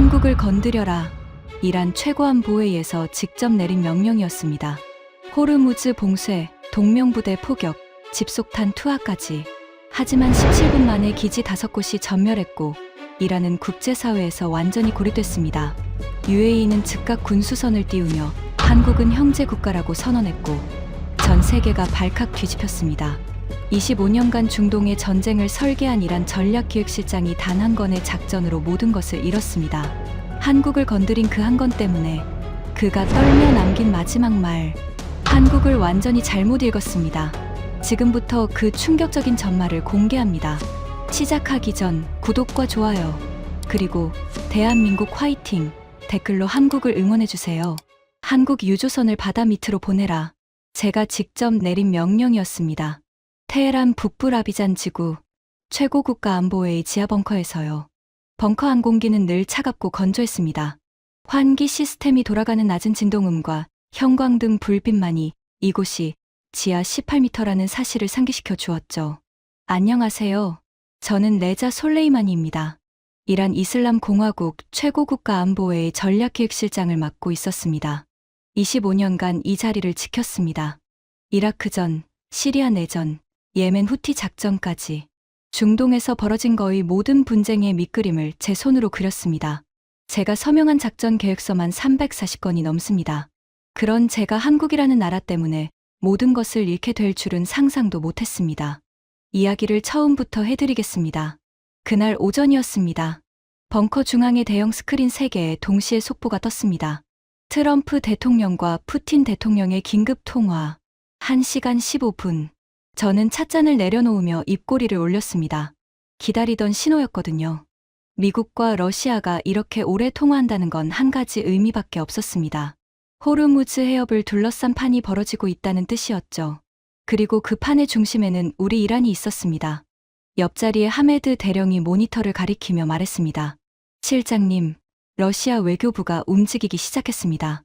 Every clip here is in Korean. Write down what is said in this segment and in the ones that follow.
한국을 건드려라. 이란 최고안보회의에서 직접 내린 명령이었습니다. 호르무즈 봉쇄, 동명부대 포격, 집속탄 투하까지. 하지만 17분 만에 기지 5곳이 전멸했고 이란은 국제사회에서 완전히 고립됐습니다. UAE는 즉각 군수선을 띄우며 한국은 형제국가라고 선언했고 전 세계가 발칵 뒤집혔습니다. 25년간 중동의 전쟁을 설계한 이란 전략기획실장이 단 한 건의 작전으로 모든 것을 잃었습니다. 한국을 건드린 그 한 건 때문에 그가 떨며 남긴 마지막 말, 한국을 완전히 잘못 읽었습니다. 지금부터 그 충격적인 전말을 공개합니다. 시작하기 전 구독과 좋아요, 그리고 대한민국 화이팅 댓글로 한국을 응원해주세요. 한국 유조선을 바다 밑으로 보내라. 제가 직접 내린 명령이었습니다. 테헤란 북부라비잔 지구 최고국가안보회의 지하벙커에서요. 벙커 항공기는 늘 차갑고 건조했습니다. 환기 시스템이 돌아가는 낮은 진동음과 형광등 불빛만이 이곳이 지하 18m라는 사실을 상기시켜 주었죠. 안녕하세요. 저는 레자 솔레이마니입니다. 이란 이슬람 공화국 최고국가안보회의 전략기획실장을 맡고 있었습니다. 25년간 이 자리를 지켰습니다. 이라크전, 시리아 내전, 예멘 후티 작전까지 중동에서 벌어진 거의 모든 분쟁의 밑그림을 제 손으로 그렸습니다. 제가 서명한 작전 계획서만 340건이 넘습니다. 그런 제가 한국이라는 나라 때문에 모든 것을 잃게 될 줄은 상상도 못했습니다. 이야기를 처음부터 해드리겠습니다. 그날 오전이었습니다. 벙커 중앙에 대형 스크린 3개에 동시에 속보가 떴습니다. 트럼프 대통령과 푸틴 대통령의 긴급 통화. 1시간 15분. 저는 찻잔을 내려놓으며 입꼬리를 올렸습니다. 기다리던 신호였거든요. 미국과 러시아가 이렇게 오래 통화한다는 건 한 가지 의미밖에 없었습니다. 호르무즈 해협을 둘러싼 판이 벌어지고 있다는 뜻이었죠. 그리고 그 판의 중심에는 우리 이란이 있었습니다. 옆자리에 하메드 대령이 모니터를 가리키며 말했습니다. 실장님, 러시아 외교부가 움직이기 시작했습니다.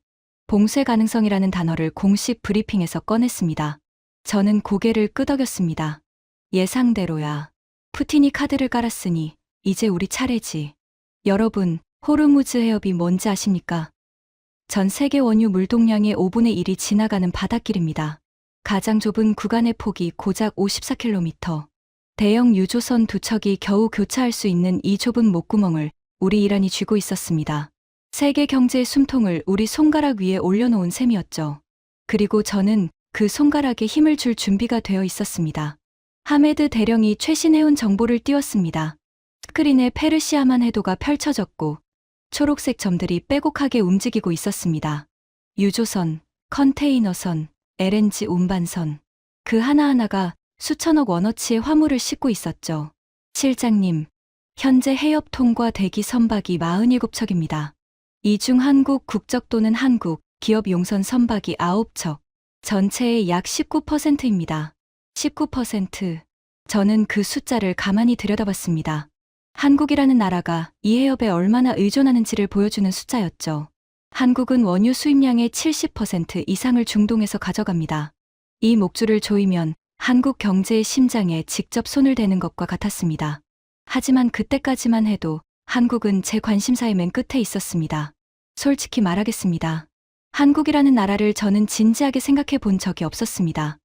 봉쇄 가능성이라는 단어를 공식 브리핑에서 꺼냈습니다. 저는 고개를 끄덕였습니다. 예상대로야. 푸틴이 카드를 깔았으니 이제 우리 차례지. 여러분, 호르무즈 해협이 뭔지 아십니까? 전 세계 원유 물동량의 5분의 1이 지나가는 바닷길입니다. 가장 좁은 구간의 폭이 고작 54km. 대형 유조선 2척이 겨우 교차할 수 있는 이 좁은 목구멍을 우리 이란이 쥐고 있었습니다. 세계 경제의 숨통을 우리 손가락 위에 올려놓은 셈이었죠. 그리고 저는 그 손가락에 힘을 줄 준비가 되어 있었습니다. 하메드 대령이 최신 해운 정보를 띄웠습니다. 스크린에 페르시아만 해도가 펼쳐졌고 초록색 점들이 빼곡하게 움직이고 있었습니다. 유조선, 컨테이너선, LNG 운반선. 그 하나하나가 수천억 원어치의 화물을 싣고 있었죠. 실장님, 현재 해협 통과 대기 선박이 47척입니다. 이 중 한국 국적 또는 한국 기업 용선 선박이 9척. 전체의 약 19%입니다. 19%. 저는 그 숫자를 가만히 들여다봤습니다. 한국이라는 나라가 이 해협에 얼마나 의존하는지를 보여주는 숫자였죠. 한국은 원유 수입량의 70% 이상을 중동에서 가져갑니다. 이 목줄을 조이면 한국 경제의 심장에 직접 손을 대는 것과 같았습니다. 하지만 그때까지만 해도 한국은 제 관심사의 맨 끝에 있었습니다. 솔직히 말하겠습니다. 한국이라는 나라를 저는 진지하게 생각해 본 적이 없었습니다.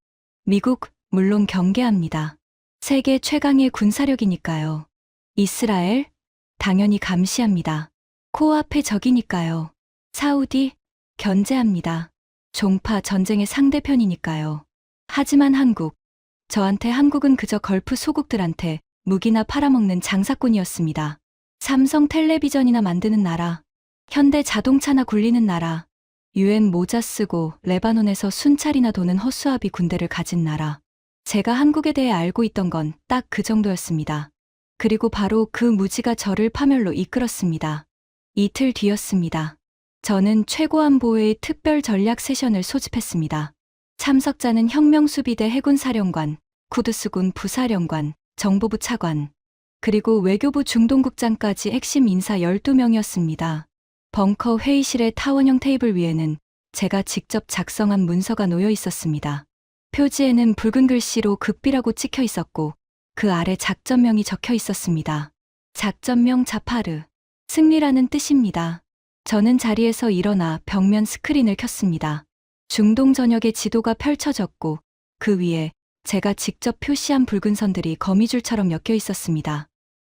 미국, 물론 경계합니다. 세계 최강의 군사력이니까요. 이스라엘, 당연히 감시합니다. 코앞의 적이니까요. 사우디, 견제합니다. 종파 전쟁의 상대편이니까요. 하지만 한국, 저한테 한국은 그저 걸프 소국들한테 무기나 팔아먹는 장사꾼이었습니다. 삼성 텔레비전이나 만드는 나라, 현대 자동차나 굴리는 나라, UN 모자 쓰고 레바논에서 순찰이나 도는 허수아비 군대를 가진 나라. 제가 한국에 대해 알고 있던 건 딱 그 정도였습니다. 그리고 바로 그 무지가 저를 파멸로 이끌었습니다. 이틀 뒤였습니다. 저는 최고안보회의 특별 전략 세션을 소집했습니다. 참석자는 혁명수비대 해군사령관, 쿠드스군 부사령관, 정보부 차관, 그리고 외교부 중동국장까지 핵심 인사 12명이었습니다. 벙커 회의실의 타원형 테이블 위에는 제가 직접 작성한 문서가 놓여 있었습니다. 표지에는 붉은 글씨로 극비라고 찍혀 있었고 그 아래 작전명이 적혀 있었습니다. 작전명 자파르. 승리라는 뜻입니다. 저는 자리에서 일어나 벽면 스크린을 켰습니다. 중동 전역의 지도가 펼쳐졌고 그 위에 제가 직접 표시한 붉은 선들이 거미줄처럼 엮여 있었습니다.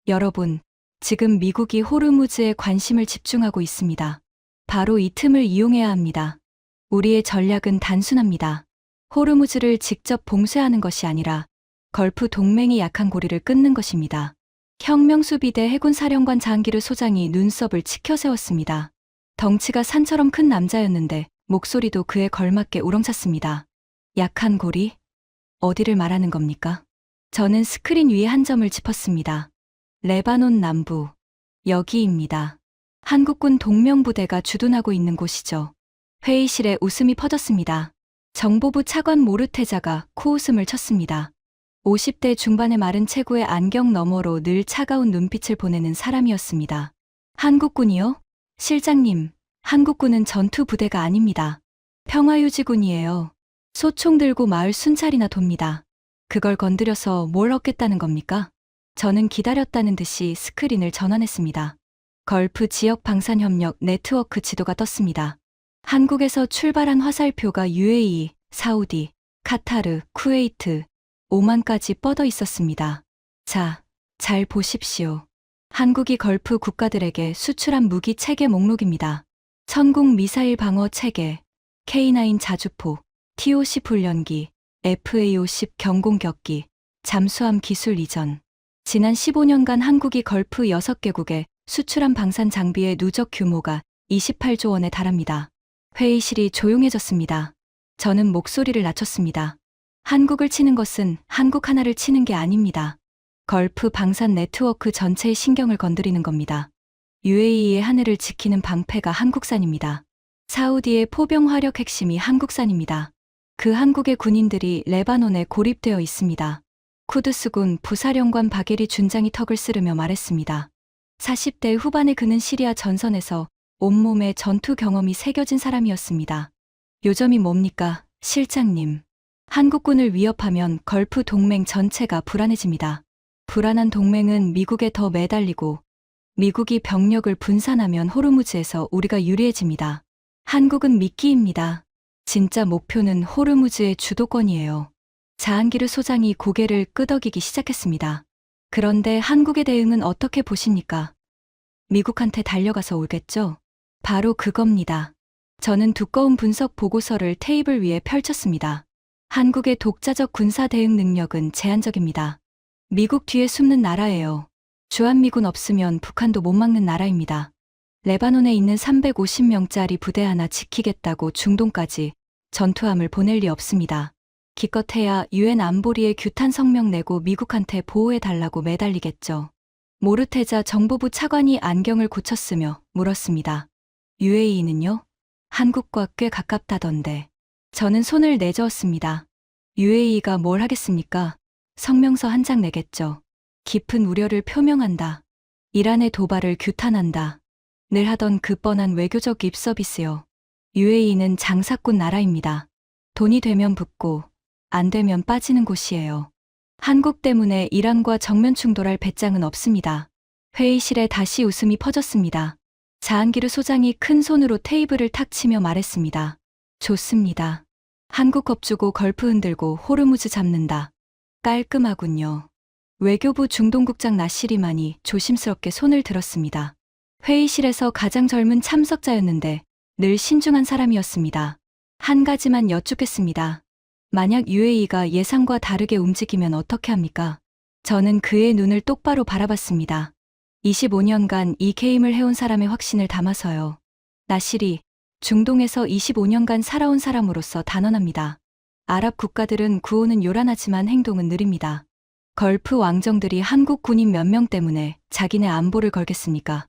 여러분, 지금 미국이 호르무즈에 관심을 집중하고 있습니다. 바로 이 틈을 이용해야 합니다. 우리의 전략은 단순합니다. 호르무즈를 직접 봉쇄하는 것이 아니라 걸프 동맹이 약한 고리를 끊는 것입니다. 혁명수비대 해군사령관 장기르 소장이 눈썹을 치켜 세웠습니다. 덩치가 산처럼 큰 남자였는데 목소리도 그에 걸맞게 우렁찼습니다. 약한 고리? 어디를 말하는 겁니까? 저는 스크린 위에 한 점을 짚었습니다. 레바논 남부, 여기입니다. 한국군 동명부대가 주둔하고 있는 곳이죠. 회의실에 웃음이 퍼졌습니다. 정보부 차관 모르테자가 코웃음을 쳤습니다. 50대 중반의 마른 체구의 안경 너머로 늘 차가운 눈빛을 보내는 사람이었습니다. 한국군이요? 실장님, 한국군은 전투부대가 아닙니다. 평화유지군이에요. 소총 들고 마을 순찰이나 돕니다. 그걸 건드려서 뭘 얻겠다는 겁니까? 저는 기다렸다는 듯이 스크린을 전환했습니다. 걸프 지역 방산협력 네트워크 지도가 떴습니다. 한국에서 출발한 화살표가 UAE, 사우디, 카타르, 쿠웨이트, 오만까지 뻗어 있었습니다. 자, 잘 보십시오. 한국이 걸프 국가들에게 수출한 무기 체계 목록입니다. 천궁 미사일 방어 체계, K9 자주포, TOC 훈련기, FA-50 경공격기, 잠수함 기술 이전. 지난 15년간 한국이 걸프 6개국에 수출한 방산 장비의 누적 규모가 28조 원에 달합니다. 회의실이 조용해졌습니다. 저는 목소리를 낮췄습니다. 한국을 치는 것은 한국 하나를 치는 게 아닙니다. 걸프 방산 네트워크 전체의 신경을 건드리는 겁니다. UAE의 하늘을 지키는 방패가 한국산입니다. 사우디의 포병 화력 핵심이 한국산입니다. 그 한국의 군인들이 레바논에 고립되어 있습니다. 쿠드스군 부사령관 바게리 준장이 턱을 쓰르며 말했습니다. 40대 후반의 그는 시리아 전선에서 온몸에 전투 경험이 새겨진 사람이었습니다. 요점이 뭡니까, 실장님? 한국군을 위협하면 걸프 동맹 전체가 불안해집니다. 불안한 동맹은 미국에 더 매달리고 미국이 병력을 분산하면 호르무즈에서 우리가 유리해집니다. 한국은 미끼입니다. 진짜 목표는 호르무즈의 주도권이에요. 자한기르 소장이 고개를 끄덕이기 시작했습니다. 그런데 한국의 대응은 어떻게 보십니까? 미국한테 달려가서 오겠죠? 바로 그겁니다. 저는 두꺼운 분석 보고서를 테이블 위에 펼쳤습니다. 한국의 독자적 군사 대응 능력은 제한적입니다. 미국 뒤에 숨는 나라예요. 주한미군 없으면 북한도 못 막는 나라입니다. 레바논에 있는 350명짜리 부대 하나 지키겠다고 중동까지 전투함을 보낼 리 없습니다. 기껏해야 유엔 안보리에 규탄 성명 내고 미국한테 보호해달라고 매달리겠죠. 모르테자 정보부 차관이 안경을 고쳤으며 물었습니다. UAE는요? 한국과 꽤 가깝다던데. 저는 손을 내저었습니다. UAE가 뭘 하겠습니까? 성명서 한 장 내겠죠. 깊은 우려를 표명한다. 이란의 도발을 규탄한다. 늘 하던 그 뻔한 외교적 립서비스요. UAE는 장사꾼 나라입니다. 돈이 되면 붙고 안 되면 빠지는 곳이에요. 한국 때문에 이란과 정면 충돌할 배짱은 없습니다. 회의실에 다시 웃음이 퍼졌습니다. 자한기르 소장이 큰 손으로 테이블을 탁 치며 말했습니다. 좋습니다. 한국 겁주고 걸프 흔들고 호르무즈 잡는다. 깔끔하군요. 외교부 중동국장 나시리만이 조심스럽게 손을 들었습니다. 회의실에서 가장 젊은 참석자였는데 늘 신중한 사람이었습니다. 한 가지만 여쭙겠습니다. 만약 UAE가 예상과 다르게 움직이면 어떻게 합니까? 저는 그의 눈을 똑바로 바라봤습니다. 25년간 이 게임을 해온 사람의 확신을 담아서요. 나시리, 중동에서 25년간 살아온 사람으로서 단언합니다. 아랍 국가들은 구호는 요란하지만 행동은 느립니다. 걸프 왕정들이 한국 군인 몇 명 때문에 자기네 안보를 걸겠습니까?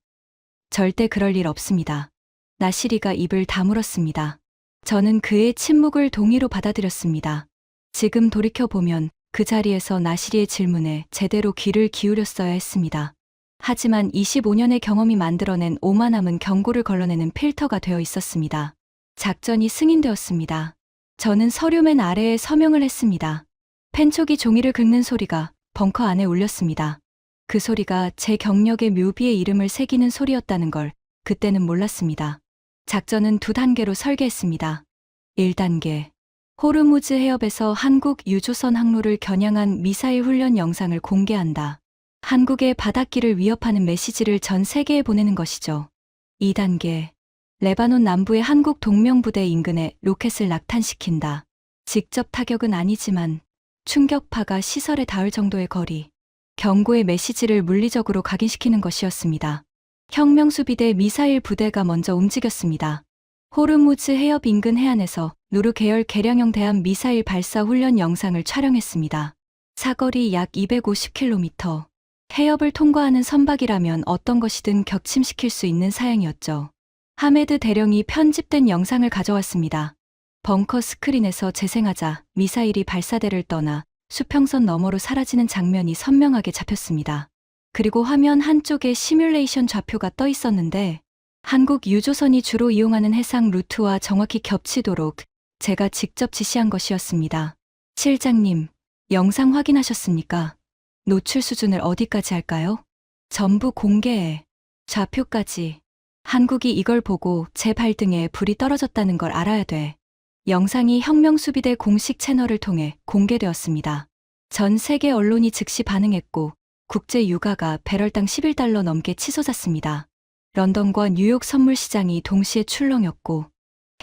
절대 그럴 일 없습니다. 나시리가 입을 다물었습니다. 저는 그의 침묵을 동의로 받아들였습니다. 지금 돌이켜보면 그 자리에서 나시리의 질문에 제대로 귀를 기울였어야 했습니다. 하지만 25년의 경험이 만들어낸 오만함은 경고를 걸러내는 필터가 되어 있었습니다. 작전이 승인되었습니다. 저는 서류맨 아래에 서명을 했습니다. 펜촉이 종이를 긁는 소리가 벙커 안에 울렸습니다. 그 소리가 제 경력의 묘비의 이름을 새기는 소리였다는 걸 그때는 몰랐습니다. 작전은 2단계로 설계했습니다. 1단계. 호르무즈 해협에서 한국 유조선 항로를 겨냥한 미사일 훈련 영상을 공개한다. 한국의 바닷길을 위협하는 메시지를 전 세계에 보내는 것이죠. 2단계. 레바논 남부의 한국 동명부대 인근에 로켓을 낙탄시킨다. 직접 타격은 아니지만 충격파가 시설에 닿을 정도의 거리, 경고의 메시지를 물리적으로 각인시키는 것이었습니다. 혁명수비대 미사일 부대가 먼저 움직였습니다. 호르무즈 해협 인근 해안에서 누르 계열 개량형 대함 미사일 발사 훈련 영상을 촬영했습니다. 사거리 약 250km. 해협을 통과하는 선박이라면 어떤 것이든 격침시킬 수 있는 사양이었죠. 하메드 대령이 편집된 영상을 가져왔습니다. 벙커 스크린에서 재생하자 미사일이 발사대를 떠나 수평선 너머로 사라지는 장면이 선명하게 잡혔습니다. 그리고 화면 한쪽에 시뮬레이션 좌표가 떠 있었는데 한국 유조선이 주로 이용하는 해상 루트와 정확히 겹치도록 제가 직접 지시한 것이었습니다. 실장님, 영상 확인하셨습니까? 노출 수준을 어디까지 할까요? 전부 공개해. 좌표까지. 한국이 이걸 보고 제 발등에 불이 떨어졌다는 걸 알아야 돼. 영상이 혁명수비대 공식 채널을 통해 공개되었습니다. 전 세계 언론이 즉시 반응했고 국제 유가가 배럴당 11달러 넘게 치솟았습니다. 런던과 뉴욕 선물 시장이 동시에 출렁였고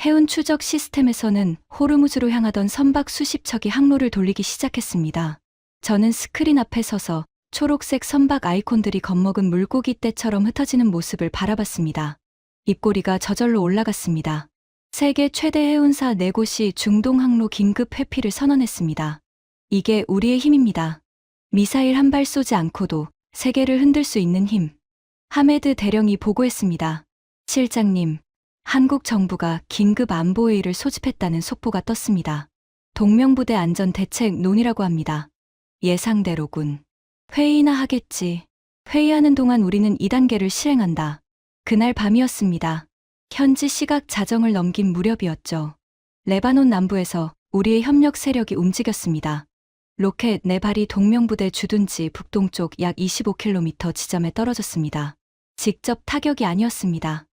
해운 추적 시스템에서는 호르무즈로 향하던 선박 수십 척이 항로를 돌리기 시작했습니다. 저는 스크린 앞에 서서 초록색 선박 아이콘들이 겁먹은 물고기 떼처럼 흩어지는 모습을 바라봤습니다. 입꼬리가 저절로 올라갔습니다. 세계 최대 해운사 4곳이 중동 항로 긴급 회피를 선언했습니다. 이게 우리의 힘입니다. 미사일 한 발 쏘지 않고도 세계를 흔들 수 있는 힘. 하메드 대령이 보고했습니다. 실장님, 한국 정부가 긴급 안보회의를 소집했다는 속보가 떴습니다. 동명부대 안전 대책 논의라고 합니다. 예상대로군. 회의나 하겠지. 회의하는 동안 우리는 2단계를 실행한다. 그날 밤이었습니다. 현지 시각 자정을 넘긴 무렵이었죠. 레바논 남부에서 우리의 협력 세력이 움직였습니다. 로켓 4발이 동명부대 주둔지 북동쪽 약 25km 지점에 떨어졌습니다. 직접 타격이 아니었습니다.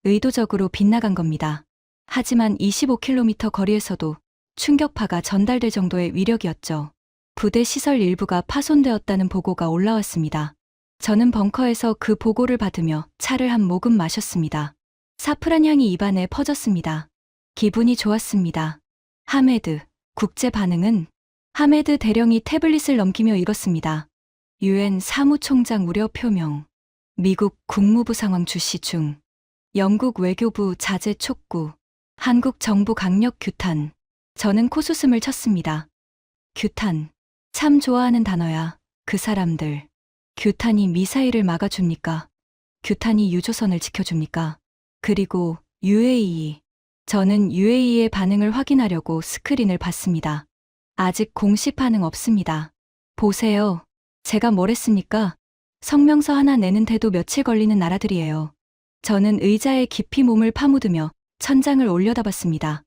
의도적으로 빗나간 겁니다. 하지만 25km 거리에서도 충격파가 전달될 정도의 위력이었죠. 부대 시설 일부가 파손되었다는 보고가 올라왔습니다. 저는 벙커에서 그 보고를 받으며 차를 한 모금 마셨습니다. 사프란 향이 입안에 퍼졌습니다. 기분이 좋았습니다. 하메드, 국제 반응은? 하메드 대령이 태블릿을 넘기며 읽었습니다. UN 사무총장 우려 표명. 미국 국무부 상황 주시 중. 영국 외교부 자제 촉구. 한국 정부 강력 규탄. 저는 코웃음을 쳤습니다. 규탄. 참 좋아하는 단어야. 그 사람들. 규탄이 미사일을 막아줍니까? 규탄이 유조선을 지켜줍니까? 그리고 UAE. 저는 UAE의 반응을 확인하려고 스크린을 봤습니다. 아직 공식 반응 없습니다. 보세요. 제가 뭘 했습니까? 성명서 하나 내는데도 며칠 걸리는 나라들이에요. 저는 의자에 깊이 몸을 파묻으며 천장을 올려다봤습니다.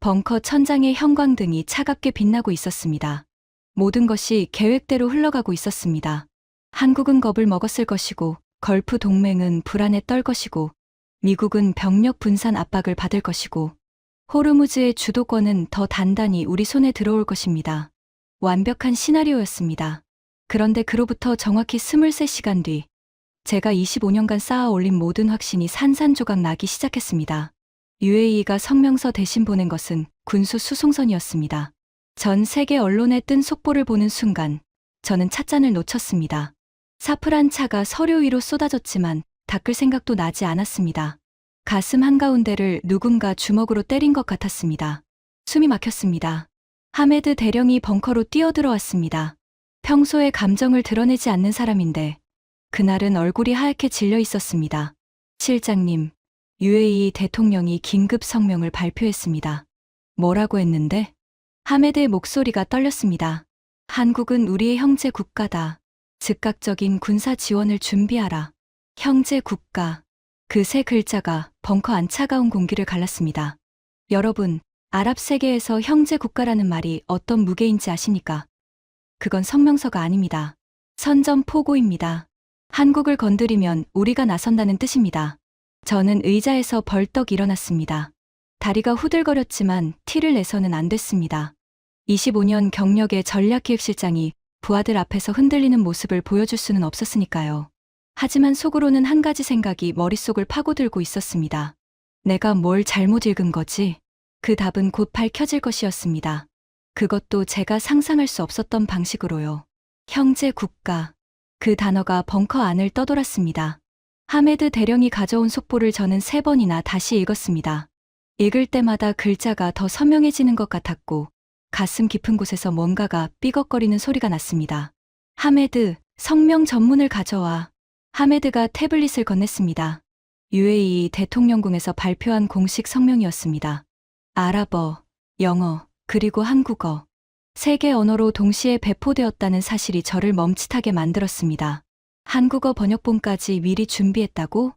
벙커 천장의 형광등이 차갑게 빛나고 있었습니다. 모든 것이 계획대로 흘러가고 있었습니다. 한국은 겁을 먹었을 것이고 걸프 동맹은 불안에 떨 것이고 미국은 병력 분산 압박을 받을 것이고 호르무즈의 주도권은 더 단단히 우리 손에 들어올 것입니다. 완벽한 시나리오였습니다. 그런데 그로부터 정확히 23시간 뒤 제가 25년간 쌓아 올린 모든 확신이 산산조각 나기 시작했습니다. UAE가 성명서 대신 보낸 것은 군수 수송선이었습니다. 전 세계 언론에 뜬 속보를 보는 순간 저는 찻잔을 놓쳤습니다. 사프란 차가 서류 위로 쏟아졌지만 닦을 생각도 나지 않았습니다. 가슴 한가운데를 누군가 주먹으로 때린 것 같았습니다. 숨이 막혔습니다. 하메드 대령이 벙커로 뛰어들어왔습니다. 평소에 감정을 드러내지 않는 사람인데 그날은 얼굴이 하얗게 질려 있었습니다. 실장님, UAE 대통령이 긴급 성명을 발표했습니다. 뭐라고 했는데? 하메드의 목소리가 떨렸습니다. 한국은 우리의 형제 국가다. 즉각적인 군사 지원을 준비하라. 형제 국가. 그 세 글자가 벙커 안 차가운 공기를 갈랐습니다. 여러분, 아랍 세계에서 형제 국가라는 말이 어떤 무게인지 아십니까? 그건 성명서가 아닙니다. 선전포고입니다. 한국을 건드리면 우리가 나선다는 뜻입니다. 저는 의자에서 벌떡 일어났습니다. 다리가 후들거렸지만 티를 내서는 안 됐습니다. 25년 경력의 전략기획실장이 부하들 앞에서 흔들리는 모습을 보여줄 수는 없었으니까요. 하지만 속으로는 한 가지 생각이 머릿속을 파고들고 있었습니다. 내가 뭘 잘못 읽은 거지? 그 답은 곧 밝혀질 것이었습니다. 그것도 제가 상상할 수 없었던 방식으로요. 형제 국가. 그 단어가 벙커 안을 떠돌았습니다. 하메드 대령이 가져온 속보를 저는 3번이나 다시 읽었습니다. 읽을 때마다 글자가 더 선명해지는 것 같았고 가슴 깊은 곳에서 뭔가가 삐걱거리는 소리가 났습니다. 하메드, 성명 전문을 가져와. 하메드가 태블릿을 건넸습니다. UAE 대통령궁에서 발표한 공식 성명이었습니다. 아랍어, 영어, 그리고 한국어. 3개 언어로 동시에 배포되었다는 사실이 저를 멈칫하게 만들었습니다. 한국어 번역본까지 미리 준비했다고?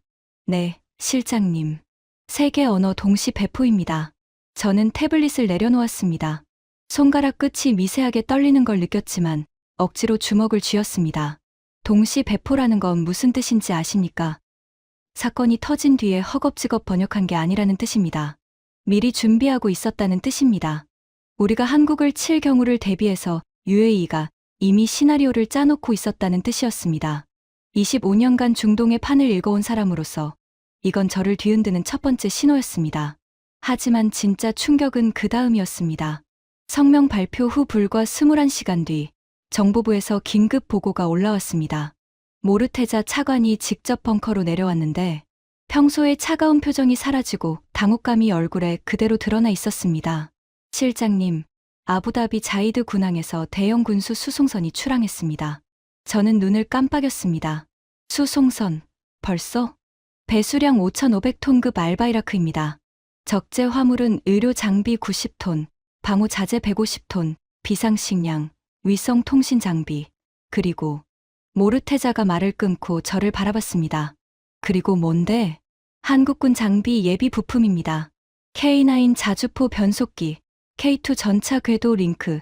네, 실장님. 3개 언어 동시 배포입니다. 저는 태블릿을 내려놓았습니다. 손가락 끝이 미세하게 떨리는 걸 느꼈지만 억지로 주먹을 쥐었습니다. 동시 배포라는 건 무슨 뜻인지 아십니까? 사건이 터진 뒤에 허겁지겁 번역한 게 아니라는 뜻입니다. 미리 준비하고 있었다는 뜻입니다. 우리가 한국을 칠 경우를 대비해서 UAE가 이미 시나리오를 짜놓고 있었다는 뜻이었습니다. 25년간 중동의 판을 읽어온 사람으로서 이건 저를 뒤흔드는 첫 번째 신호였습니다. 하지만 진짜 충격은 그 다음이었습니다. 성명 발표 후 불과 21시간 뒤 정보부에서 긴급 보고가 올라왔습니다. 모르테자 차관이 직접 벙커로 내려왔는데 평소의 차가운 표정이 사라지고 당혹감이 얼굴에 그대로 드러나 있었습니다. 실장님, 아부다비 자이드 군항에서 대형 군수 수송선이 출항했습니다. 저는 눈을 깜빡였습니다. 수송선, 벌써? 배수량 5,500톤급 알바이라크입니다. 적재 화물은 의료 장비 90톤, 방호 자재 150톤, 비상식량, 위성 통신 장비, 그리고 모르테자가 말을 끊고 저를 바라봤습니다. 그리고 뭔데? 한국군 장비 예비 부품입니다. K9 자주포 변속기, K2 전차 궤도 링크,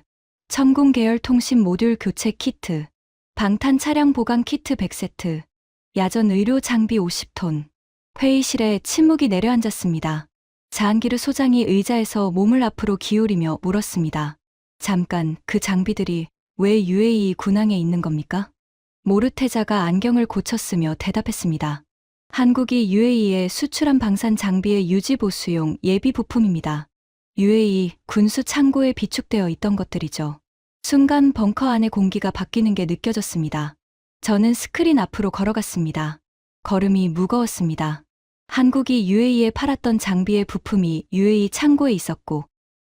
첨공 계열 통신 모듈 교체 키트, 방탄 차량 보강 키트 100세트, 야전 의료 장비 50톤. 회의실에 침묵이 내려앉았습니다. 자한기르 소장이 의자에서 몸을 앞으로 기울이며 물었습니다. 잠깐, 그 장비들이 왜 UAE 군항에 있는 겁니까? 모르테자가 안경을 고쳤으며 대답했습니다. 한국이 UAE에 수출한 방산 장비의 유지 보수용 예비 부품입니다. UAE 군수 창고에 비축되어 있던 것들이죠. 순간 벙커 안의 공기가 바뀌는 게 느껴졌습니다. 저는 스크린 앞으로 걸어갔습니다. 걸음이 무거웠습니다. 한국이 UAE에 팔았던 장비의 부품이 UAE 창고에 있었고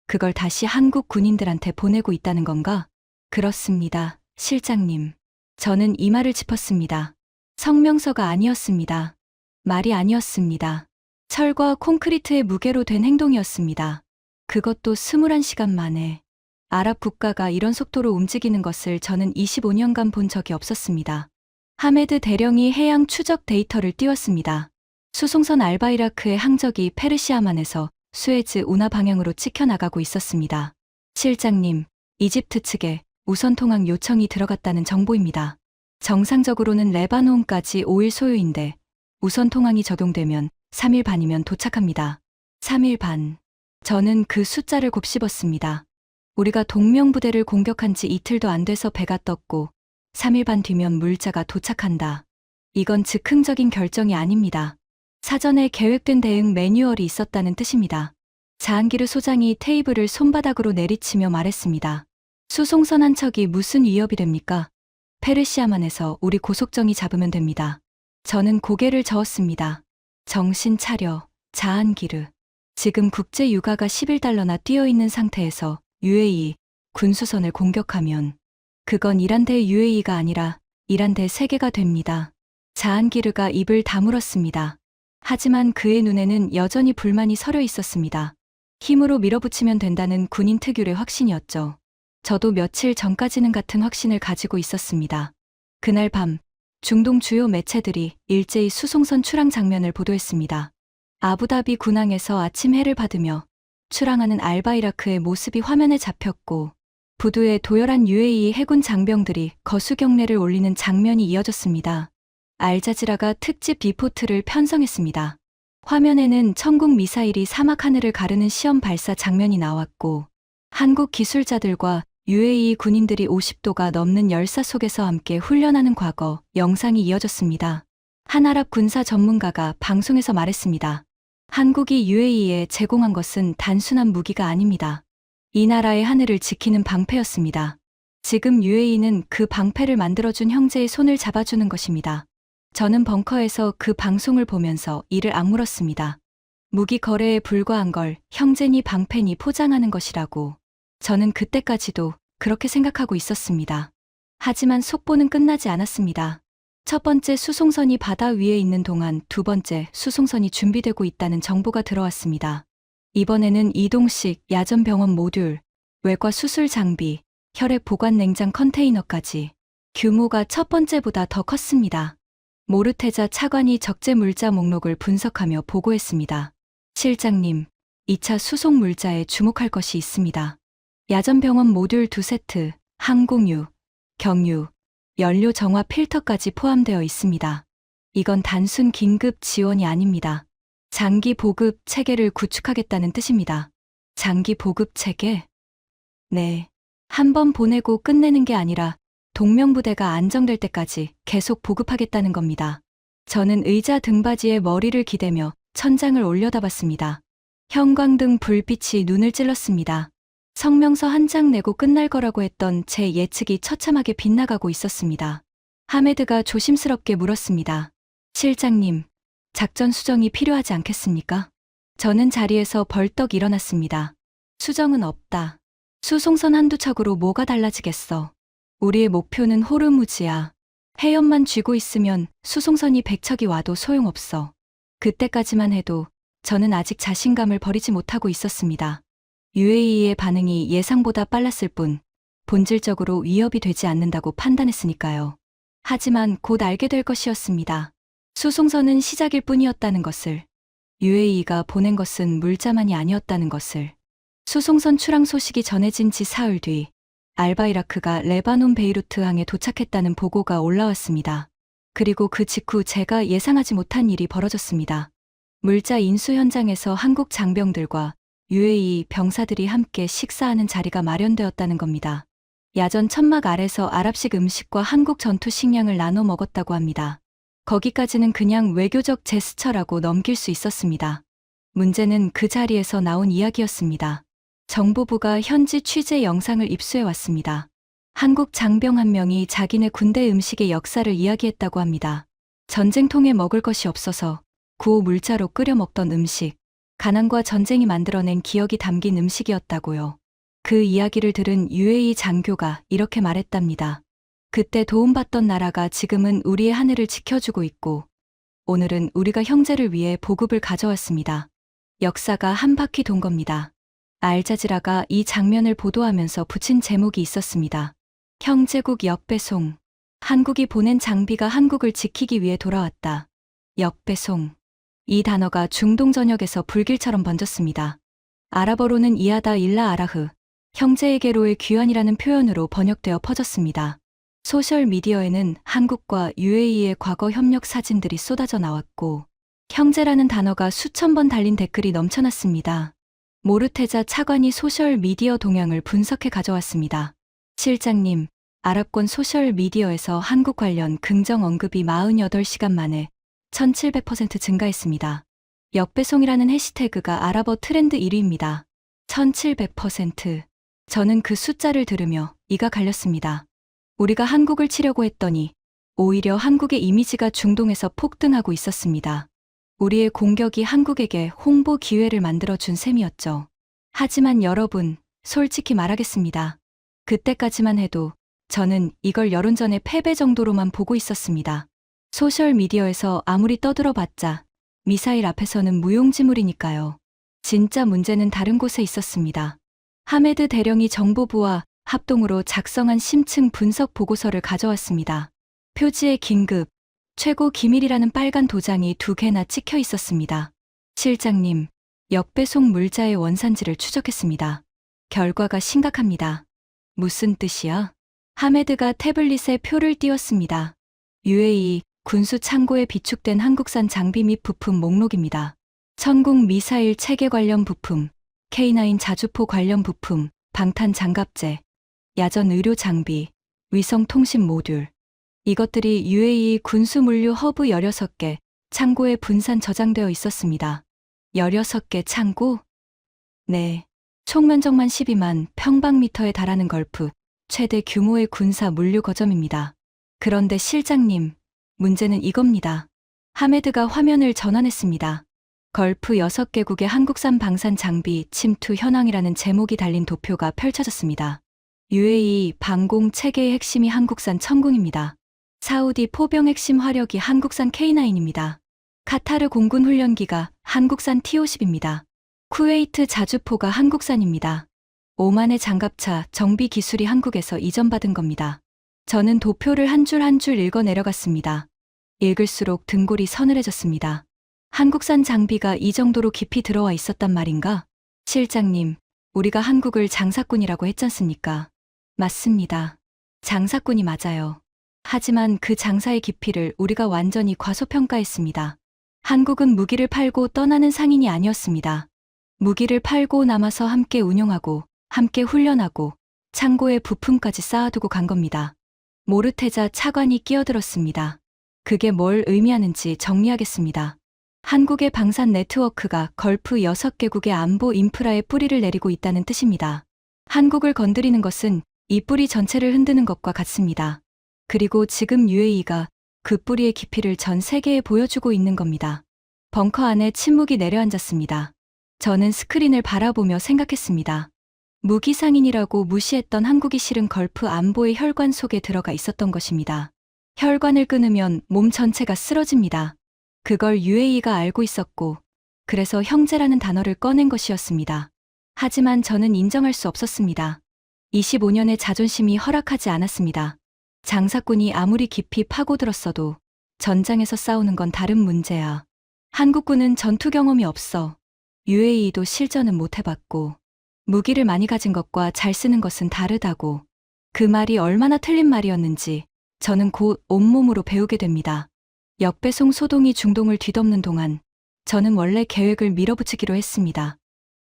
그걸 다시 한국 군인들한테 보내고 있다는 건가? 그렇습니다, 실장님. 저는 이마를 짚었습니다. 성명서가 아니었습니다. 말이 아니었습니다. 철과 콘크리트의 무게로 된 행동이었습니다. 그것도 21시간 만에. 아랍 국가가 이런 속도로 움직이는 것을 저는 25년간 본 적이 없었습니다. 하메드 대령이 해양 추적 데이터를 띄웠습니다. 수송선 알바이라크의 항적이 페르시아만에서 수에즈 운하 방향으로 찍혀나가고 있었습니다. 실장님, 이집트 측에 우선 통항 요청이 들어갔다는 정보입니다. 정상적으로는 레바논까지 5일 소요인데 우선 통항이 적용되면 3일 반이면 도착합니다. 3일 반. 저는 그 숫자를 곱씹었습니다. 우리가 동명부대를 공격한 지 이틀도 안 돼서 배가 떴고 3일 반 뒤면 물자가 도착한다. 이건 즉흥적인 결정이 아닙니다. 사전에 계획된 대응 매뉴얼이 있었다는 뜻입니다. 자한기르 소장이 테이블을 손바닥으로 내리치며 말했습니다. 수송선 한 척이 무슨 위협이 됩니까? 페르시아만에서 우리 고속정이 잡으면 됩니다. 저는 고개를 저었습니다. 정신 차려, 자한기르. 지금 국제 유가가 11달러나 뛰어있는 상태에서 UAE 군수선을 공격하면 그건 이란 대 UAE가 아니라 이란 대 세계가 됩니다. 자한기르가 입을 다물었습니다. 하지만 그의 눈에는 여전히 불만이 서려 있었습니다. 힘으로 밀어붙이면 된다는 군인 특유의 확신이었죠. 저도 며칠 전까지는 같은 확신을 가지고 있었습니다. 그날 밤 중동 주요 매체들이 일제히 수송선 출항 장면을 보도했습니다. 아부다비 군항에서 아침 해를 받으며 출항하는 알바이라크의 모습이 화면에 잡혔고 부두에 도열한 UAE 해군 장병들이 거수 경례를 올리는 장면이 이어졌습니다. 알자지라가 특집 리포트를 편성했습니다. 화면에는 천국 미사일이 사막 하늘을 가르는 시험 발사 장면이 나왔고, 한국 기술자들과 UAE 군인들이 50도가 넘는 열사 속에서 함께 훈련하는 과거 영상이 이어졌습니다. 한 아랍 군사 전문가가 방송에서 말했습니다. 한국이 UAE에 제공한 것은 단순한 무기가 아닙니다. 이 나라의 하늘을 지키는 방패였습니다. 지금 UAE는 그 방패를 만들어준 형제의 손을 잡아주는 것입니다. 저는 벙커에서 그 방송을 보면서 이를 악물었습니다. 무기 거래에 불과한 걸 형제니 방패니 포장하는 것이라고. 저는 그때까지도 그렇게 생각하고 있었습니다. 하지만 속보는 끝나지 않았습니다. 첫 번째 수송선이 바다 위에 있는 동안 두 번째 수송선이 준비되고 있다는 정보가 들어왔습니다. 이번에는 이동식 야전병원 모듈, 외과 수술 장비, 혈액 보관 냉장 컨테이너까지 규모가 첫 번째보다 더 컸습니다. 모르테자 차관이 적재 물자 목록을 분석하며 보고했습니다. 실장님, 2차 수송 물자에 주목할 것이 있습니다. 야전병원 모듈 2세트, 항공유, 경유, 연료 정화 필터까지 포함되어 있습니다. 이건 단순 긴급 지원이 아닙니다. 장기 보급 체계를 구축하겠다는 뜻입니다. 장기 보급 체계? 네. 한 번 보내고 끝내는 게 아니라 동명부대가 안정될 때까지 계속 보급하겠다는 겁니다. 저는 의자 등받이에 머리를 기대며 천장을 올려다봤습니다. 형광등 불빛이 눈을 찔렀습니다. 성명서 한 장 내고 끝날 거라고 했던 제 예측이 처참하게 빗나가고 있었습니다. 하메드가 조심스럽게 물었습니다. 실장님, 작전 수정이 필요하지 않겠습니까? 저는 자리에서 벌떡 일어났습니다. 수정은 없다. 수송선 한두 척으로 뭐가 달라지겠어. 우리의 목표는 호르무즈야. 해협만 쥐고 있으면 수송선이 100척이 와도 소용없어. 그때까지만 해도 저는 아직 자신감을 버리지 못하고 있었습니다. UAE의 반응이 예상보다 빨랐을 뿐 본질적으로 위협이 되지 않는다고 판단했으니까요. 하지만 곧 알게 될 것이었습니다. 수송선은 시작일 뿐이었다는 것을, UAE가 보낸 것은 물자만이 아니었다는 것을. 수송선 출항 소식이 전해진 지 사흘 뒤 알바이라크가 레바논 베이루트 항에 도착했다는 보고가 올라왔습니다. 그리고 그 직후 제가 예상하지 못한 일이 벌어졌습니다. 물자 인수 현장에서 한국 장병들과 UAE 병사들이 함께 식사하는 자리가 마련되었다는 겁니다. 야전 천막 아래서 아랍식 음식과 한국 전투 식량을 나눠 먹었다고 합니다. 거기까지는 그냥 외교적 제스처라고 넘길 수 있었습니다. 문제는 그 자리에서 나온 이야기였습니다. 정보부가 현지 취재 영상을 입수해 왔습니다. 한국 장병 한 명이 자기네 군대 음식의 역사를 이야기했다고 합니다. 전쟁통에 먹을 것이 없어서 구호 물자로 끓여 먹던 음식, 가난과 전쟁이 만들어낸 기억이 담긴 음식이었다고요. 그 이야기를 들은 UAE 장교가 이렇게 말했답니다. 그때 도움받던 나라가 지금은 우리의 하늘을 지켜주고 있고, 오늘은 우리가 형제를 위해 보급을 가져왔습니다. 역사가 한 바퀴 돈 겁니다. 알자지라가 이 장면을 보도하면서 붙인 제목이 있었습니다. 형제국 역배송. 한국이 보낸 장비가 한국을 지키기 위해 돌아왔다. 역배송. 이 단어가 중동 전역에서 불길처럼 번졌습니다. 아랍어로는 이하다 일라 아라흐, 형제에게로의 귀환이라는 표현으로 번역되어 퍼졌습니다. 소셜미디어에는 한국과 UAE의 과거 협력 사진들이 쏟아져 나왔고, 형제라는 단어가 수천 번 달린 댓글이 넘쳐났습니다. 모르테자 차관이 소셜미디어 동향을 분석해 가져왔습니다. 실장님, 아랍권 소셜미디어에서 한국 관련 긍정 언급이 48시간 만에 1700% 증가했습니다. 역배송이라는 해시태그가 아랍어 트렌드 1위입니다. 1700%. 저는 그 숫자를 들으며 이가 갈렸습니다. 우리가 한국을 치려고 했더니 오히려 한국의 이미지가 중동에서 폭등하고 있었습니다. 우리의 공격이 한국에게 홍보 기회를 만들어준 셈이었죠. 하지만 여러분, 솔직히 말하겠습니다. 그때까지만 해도 저는 이걸 여론전의 패배 정도로만 보고 있었습니다. 소셜미디어에서 아무리 떠들어봤자 미사일 앞에서는 무용지물이니까요. 진짜 문제는 다른 곳에 있었습니다. 하메드 대령이 정보부와 합동으로 작성한 심층 분석 보고서를 가져왔습니다. 표지에 긴급, 최고 기밀이라는 빨간 도장이 2개나 찍혀 있었습니다. 실장님, 역배송 물자의 원산지를 추적했습니다. 결과가 심각합니다. 무슨 뜻이야? 하메드가 태블릿에 표를 띄웠습니다. UAE, 군수 창고에 비축된 한국산 장비 및 부품 목록입니다. 천궁 미사일 체계 관련 부품, K9 자주포 관련 부품, 방탄 장갑제, 야전 의료 장비, 위성 통신 모듈. 이것들이 UAE 군수 물류 허브 16개 창고에 분산 저장되어 있었습니다. 16개 창고? 네. 총 면적만 12만 평방미터에 달하는 걸프 최대 규모의 군사 물류 거점입니다. 그런데 실장님, 문제는 이겁니다. 하메드가 화면을 전환했습니다. 걸프 6개국의 한국산 방산 장비 침투 현황이라는 제목이 달린 도표가 펼쳐졌습니다. UAE 방공 체계의 핵심이 한국산 천궁입니다. 사우디 포병 핵심 화력이 한국산 K9입니다. 카타르 공군 훈련기가 한국산 T-50입니다. 쿠웨이트 자주포가 한국산입니다. 오만의 장갑차 정비 기술이 한국에서 이전받은 겁니다. 저는 도표를 한 줄 한 줄 읽어 내려갔습니다. 읽을수록 등골이 서늘해졌습니다. 한국산 장비가 이 정도로 깊이 들어와 있었단 말인가? 실장님, 우리가 한국을 장사꾼이라고 했잖습니까? 맞습니다. 장사꾼이 맞아요. 하지만 그 장사의 깊이를 우리가 완전히 과소평가했습니다. 한국은 무기를 팔고 떠나는 상인이 아니었습니다. 무기를 팔고 남아서 함께 운용하고, 함께 훈련하고, 창고에 부품까지 쌓아두고 간 겁니다. 모르테자 차관이 끼어들었습니다. 그게 뭘 의미하는지 정리하겠습니다. 한국의 방산 네트워크가 걸프 6개국의 안보 인프라에 뿌리를 내리고 있다는 뜻입니다. 한국을 건드리는 것은 이 뿌리 전체를 흔드는 것과 같습니다. 그리고 지금 UAE가 그 뿌리의 깊이를 전 세계에 보여주고 있는 겁니다. 벙커 안에 침묵이 내려앉았습니다. 저는 스크린을 바라보며 생각했습니다. 무기상인이라고 무시했던 한국이 실은 걸프 안보의 혈관 속에 들어가 있었던 것입니다. 혈관을 끊으면 몸 전체가 쓰러집니다. 그걸 UAE가 알고 있었고, 그래서 형제라는 단어를 꺼낸 것이었습니다. 하지만 저는 인정할 수 없었습니다. 25년의 자존심이 허락하지 않았습니다. 장사꾼이 아무리 깊이 파고들었어도 전장에서 싸우는 건 다른 문제야. 한국군은 전투 경험이 없어. UAE도 실전은 못 해봤고, 무기를 많이 가진 것과 잘 쓰는 것은 다르다고. 그 말이 얼마나 틀린 말이었는지 저는 곧 온몸으로 배우게 됩니다. 역배송 소동이 중동을 뒤덮는 동안 저는 원래 계획을 밀어붙이기로 했습니다.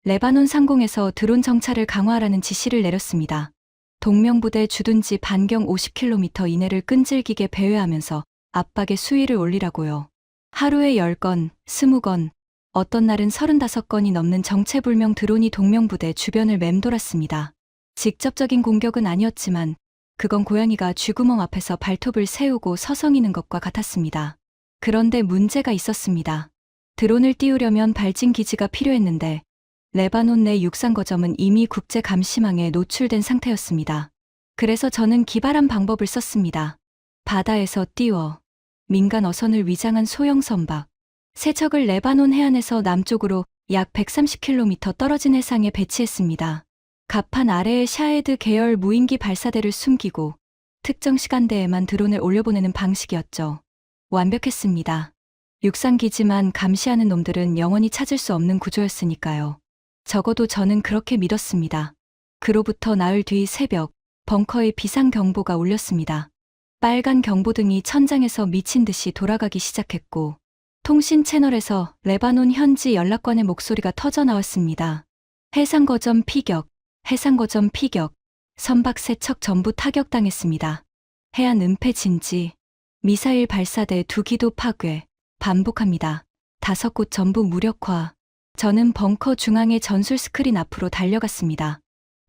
레바논 상공에서 드론 정찰을 강화하라는 지시를 내렸습니다. 동명부대 주둔지 반경 50km 이내를 끈질기게 배회하면서 압박의 수위를 올리라고요. 하루에 10건, 20건, 어떤 날은 35건이 넘는 정체불명 드론이 동명부대 주변을 맴돌았습니다. 직접적인 공격은 아니었지만 그건 고양이가 쥐구멍 앞에서 발톱을 세우고 서성이는 것과 같았습니다. 그런데 문제가 있었습니다. 드론을 띄우려면 발진 기지가 필요했는데 레바논 내 육상 거점은 이미 국제 감시망에 노출된 상태였습니다. 그래서 저는 기발한 방법을 썼습니다. 바다에서 띄워 민간 어선을 위장한 소형 선박, 세척을 레바논 해안에서 남쪽으로 약 130km 떨어진 해상에 배치했습니다. 갑판 아래에 샤헤드 계열 무인기 발사대를 숨기고 특정 시간대에만 드론을 올려보내는 방식이었죠. 완벽했습니다. 육상기지만 감시하는 놈들은 영원히 찾을 수 없는 구조였으니까요. 적어도 저는 그렇게 믿었습니다. 그로부터 나흘 뒤 새벽, 벙커에 비상경보가 울렸습니다. 빨간 경보등이 천장에서 미친 듯이 돌아가기 시작했고, 통신 채널에서 레바논 현지 연락관의 목소리가 터져 나왔습니다. 해상거점 피격, 해상거점 피격, 선박 3척 전부 타격당했습니다. 해안 은폐 진지, 미사일 발사대 2기도 파괴, 반복합니다. 5곳 전부 무력화. 저는 벙커 중앙의 전술 스크린 앞으로 달려갔습니다.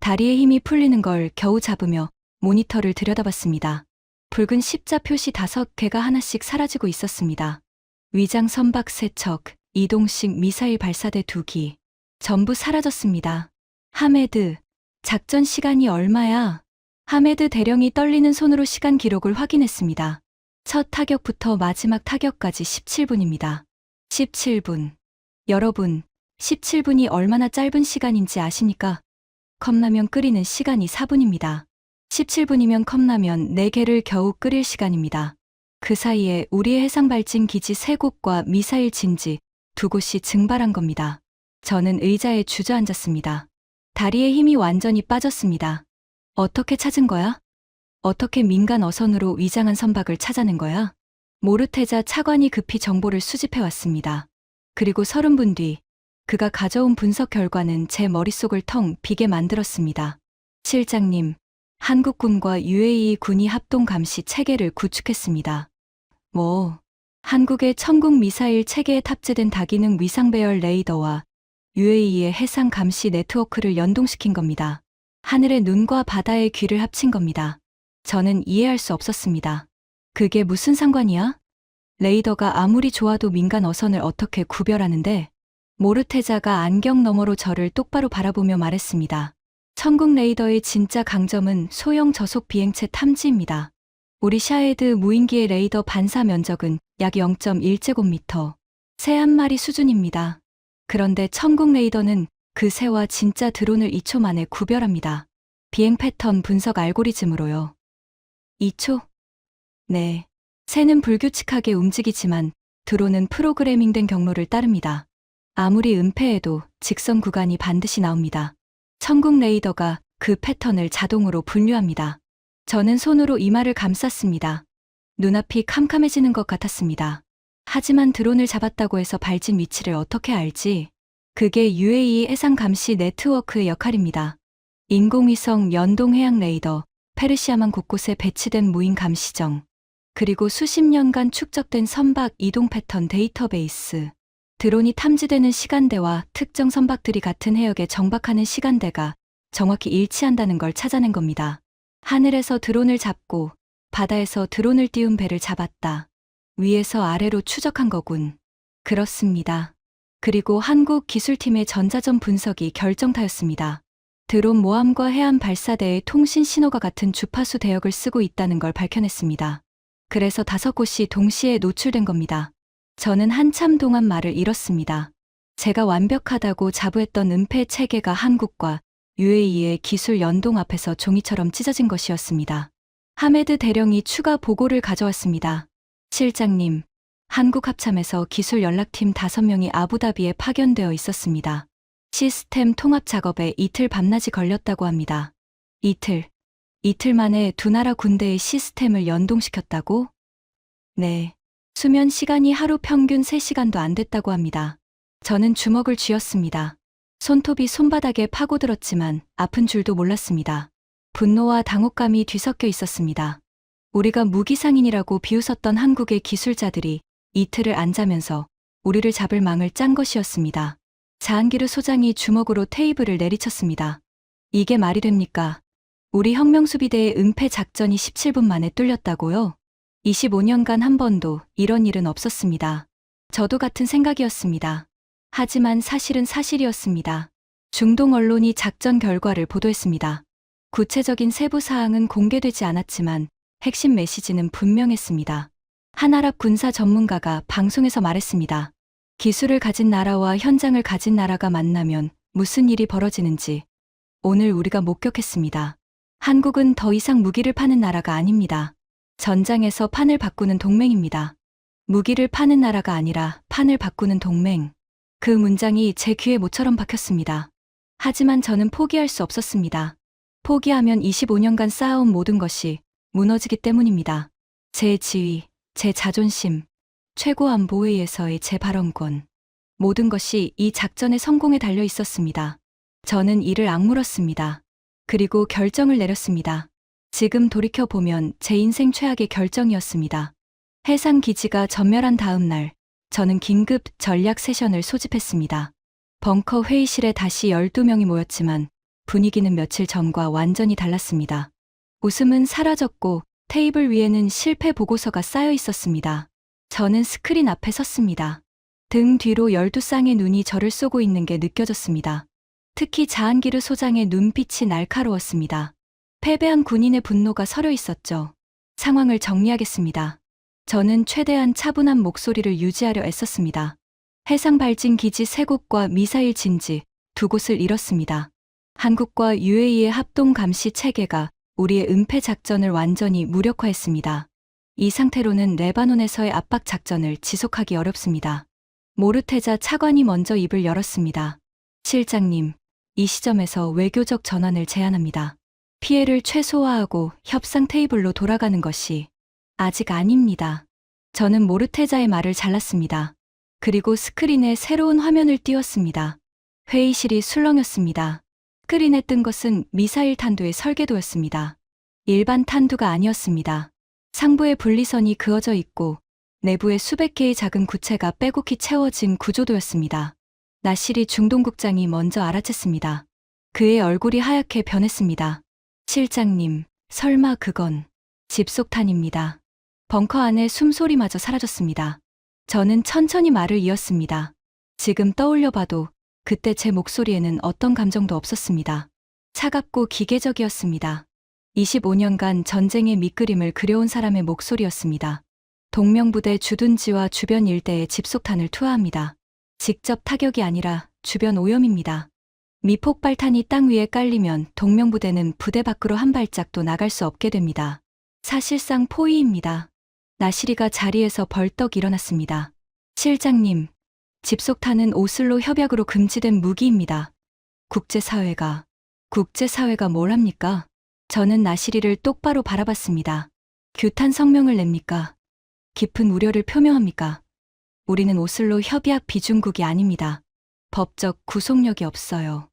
다리에 힘이 풀리는 걸 겨우 잡으며 모니터를 들여다봤습니다. 붉은 십자 표시 5개가 하나씩 사라지고 있었습니다. 위장 선박 3척, 이동식 미사일 발사대 2기. 전부 사라졌습니다. 하메드, 작전 시간이 얼마야? 하메드 대령이 떨리는 손으로 시간 기록을 확인했습니다. 첫 타격부터 마지막 타격까지 17분입니다. 17분. 여러분, 17분이 얼마나 짧은 시간인지 아십니까? 컵라면 끓이는 시간이 4분입니다. 17분이면 컵라면 4개를 겨우 끓일 시간입니다. 그 사이에 우리의 해상발진 기지 3곳과 미사일 진지 2곳이 증발한 겁니다. 저는 의자에 주저앉았습니다. 다리에 힘이 완전히 빠졌습니다. 어떻게 찾은 거야? 어떻게 민간 어선으로 위장한 선박을 찾아낸 거야? 모르테자 차관이 급히 정보를 수집해 왔습니다. 그리고 30분 뒤 그가 가져온 분석 결과는 제 머릿속을 텅 비게 만들었습니다. 실장님, 한국군과 UAE 군이 합동 감시 체계를 구축했습니다. 한국의 천국 미사일 체계에 탑재된 다기능 위상 배열 레이더와 UAE의 해상 감시 네트워크를 연동시킨 겁니다. 하늘의 눈과 바다의 귀를 합친 겁니다. 저는 이해할 수 없었습니다. 그게 무슨 상관이야? 레이더가 아무리 좋아도 민간 어선을 어떻게 구별하는데? 모르테자가 안경 너머로 저를 똑바로 바라보며 말했습니다. 천국 레이더의 진짜 강점은 소형 저속 비행체 탐지입니다. 우리 샤헤드 무인기의 레이더 반사 면적은 약 0.1제곱미터, 새 한 마리 수준입니다. 그런데 천국 레이더는 그 새와 진짜 드론을 2초 만에 구별합니다. 비행 패턴 분석 알고리즘으로요. 2초? 네. 새는 불규칙하게 움직이지만 드론은 프로그래밍된 경로를 따릅니다. 아무리 은폐해도 직선 구간이 반드시 나옵니다. 천국 레이더가 그 패턴을 자동으로 분류합니다. 저는 손으로 이마를 감쌌습니다. 눈앞이 캄캄해지는 것 같았습니다. 하지만 드론을 잡았다고 해서 발진 위치를 어떻게 알지? 그게 UAE 해상 감시 네트워크의 역할입니다. 인공위성 연동 해양 레이더, 페르시아만 곳곳에 배치된 무인 감시정, 그리고 수십 년간 축적된 선박 이동 패턴 데이터베이스. 드론이 탐지되는 시간대와 특정 선박들이 같은 해역에 정박하는 시간대가 정확히 일치한다는 걸 찾아낸 겁니다. 하늘에서 드론을 잡고 바다에서 드론을 띄운 배를 잡았다. 위에서 아래로 추적한 거군. 그렇습니다. 그리고 한국 기술팀의 전자전 분석이 결정타였습니다. 드론 모함과 해안 발사대의 통신 신호가 같은 주파수 대역을 쓰고 있다는 걸 밝혀냈습니다. 그래서 5곳이 동시에 노출된 겁니다. 저는 한참 동안 말을 잃었습니다. 제가 완벽하다고 자부했던 은폐 체계가 한국과 UAE의 기술 연동 앞에서 종이처럼 찢어진 것이었습니다. 하메드 대령이 추가 보고를 가져왔습니다. 실장님, 한국 합참에서 기술 연락팀 5명이 아부다비에 파견되어 있었습니다. 시스템 통합 작업에 이틀 밤낮이 걸렸다고 합니다. 이틀 만에 두 나라 군대의 시스템을 연동시켰다고? 네. 수면 시간이 하루 평균 3시간도 안 됐다고 합니다. 저는 주먹을 쥐었습니다. 손톱이 손바닥에 파고들었지만 아픈 줄도 몰랐습니다. 분노와 당혹감이 뒤섞여 있었습니다. 우리가 무기상인이라고 비웃었던 한국의 기술자들이 이틀을 안 자면서 우리를 잡을 망을 짠 것이었습니다. 자한기르 소장이 주먹으로 테이블을 내리쳤습니다. 이게 말이 됩니까? 우리 혁명수비대의 은폐 작전이 17분 만에 뚫렸다고요? 25년간 한 번도 이런 일은 없었습니다. 저도 같은 생각이었습니다. 하지만 사실은 사실이었습니다. 중동 언론이 작전 결과를 보도했습니다. 구체적인 세부 사항은 공개되지 않았지만 핵심 메시지는 분명했습니다. 한 아랍 군사 전문가가 방송에서 말했습니다. 기술을 가진 나라와 현장을 가진 나라가 만나면 무슨 일이 벌어지는지 오늘 우리가 목격했습니다. 한국은 더 이상 무기를 파는 나라가 아닙니다. 전장에서 판을 바꾸는 동맹입니다. 무기를 파는 나라가 아니라 판을 바꾸는 동맹. 그 문장이 제 귀에 모처럼 박혔습니다. 하지만 저는 포기할 수 없었습니다. 포기하면 25년간 쌓아온 모든 것이 무너지기 때문입니다. 제 지위, 제 자존심, 최고안보회의에서의 제 발언권. 모든 것이 이 작전의 성공에 달려 있었습니다. 저는 이를 악물었습니다. 그리고 결정을 내렸습니다. 지금 돌이켜보면 제 인생 최악의 결정이었습니다. 해상 기지가 전멸한 다음 날, 저는 긴급 전략 세션을 소집했습니다. 벙커 회의실에 다시 12명이 모였지만 분위기는 며칠 전과 완전히 달랐습니다. 웃음은 사라졌고 테이블 위에는 실패 보고서가 쌓여 있었습니다. 저는 스크린 앞에 섰습니다. 등 뒤로 12쌍의 눈이 저를 쏘고 있는 게 느껴졌습니다. 특히 자한기르 소장의 눈빛이 날카로웠습니다. 패배한 군인의 분노가 서려 있었죠. 상황을 정리하겠습니다. 저는 최대한 차분한 목소리를 유지하려 애썼습니다. 해상 발진 기지 3곳과 미사일 진지 2곳을 잃었습니다. 한국과 UAE의 합동 감시 체계가 우리의 은폐 작전을 완전히 무력화했습니다. 이 상태로는 레바논에서의 압박 작전을 지속하기 어렵습니다. 모르테자 차관이 먼저 입을 열었습니다. 실장님, 이 시점에서 외교적 전환을 제안합니다. 피해를 최소화하고 협상 테이블로 돌아가는 것이 아직 아닙니다. 저는 모르테자의 말을 잘랐습니다. 그리고 스크린에 새로운 화면을 띄웠습니다. 회의실이 술렁였습니다. 스크린에 뜬 것은 미사일 탄두의 설계도였습니다. 일반 탄두가 아니었습니다. 상부에 분리선이 그어져 있고 내부에 수백 개의 작은 구체가 빼곡히 채워진 구조도였습니다. 나시리 중동국장이 먼저 알아챘습니다. 그의 얼굴이 하얗게 변했습니다. 실장님, 설마 그건 집속탄입니다. 벙커 안에 숨소리마저 사라졌습니다. 저는 천천히 말을 이었습니다. 지금 떠올려봐도 그때 제 목소리에는 어떤 감정도 없었습니다. 차갑고 기계적이었습니다. 25년간 전쟁의 밑그림을 그려온 사람의 목소리였습니다. 동명부대 주둔지와 주변 일대에 집속탄을 투하합니다. 직접 타격이 아니라 주변 오염입니다. 미폭발탄이 땅 위에 깔리면 동명부대는 부대 밖으로 한 발짝도 나갈 수 없게 됩니다. 사실상 포위입니다. 나시리가 자리에서 벌떡 일어났습니다. 실장님, 집속탄은 오슬로 협약으로 금지된 무기입니다. 국제사회가 뭘 합니까? 저는 나시리를 똑바로 바라봤습니다. 규탄 성명을 냅니까? 깊은 우려를 표명합니까? 우리는 오슬로 협약 비준국이 아닙니다. 법적 구속력이 없어요.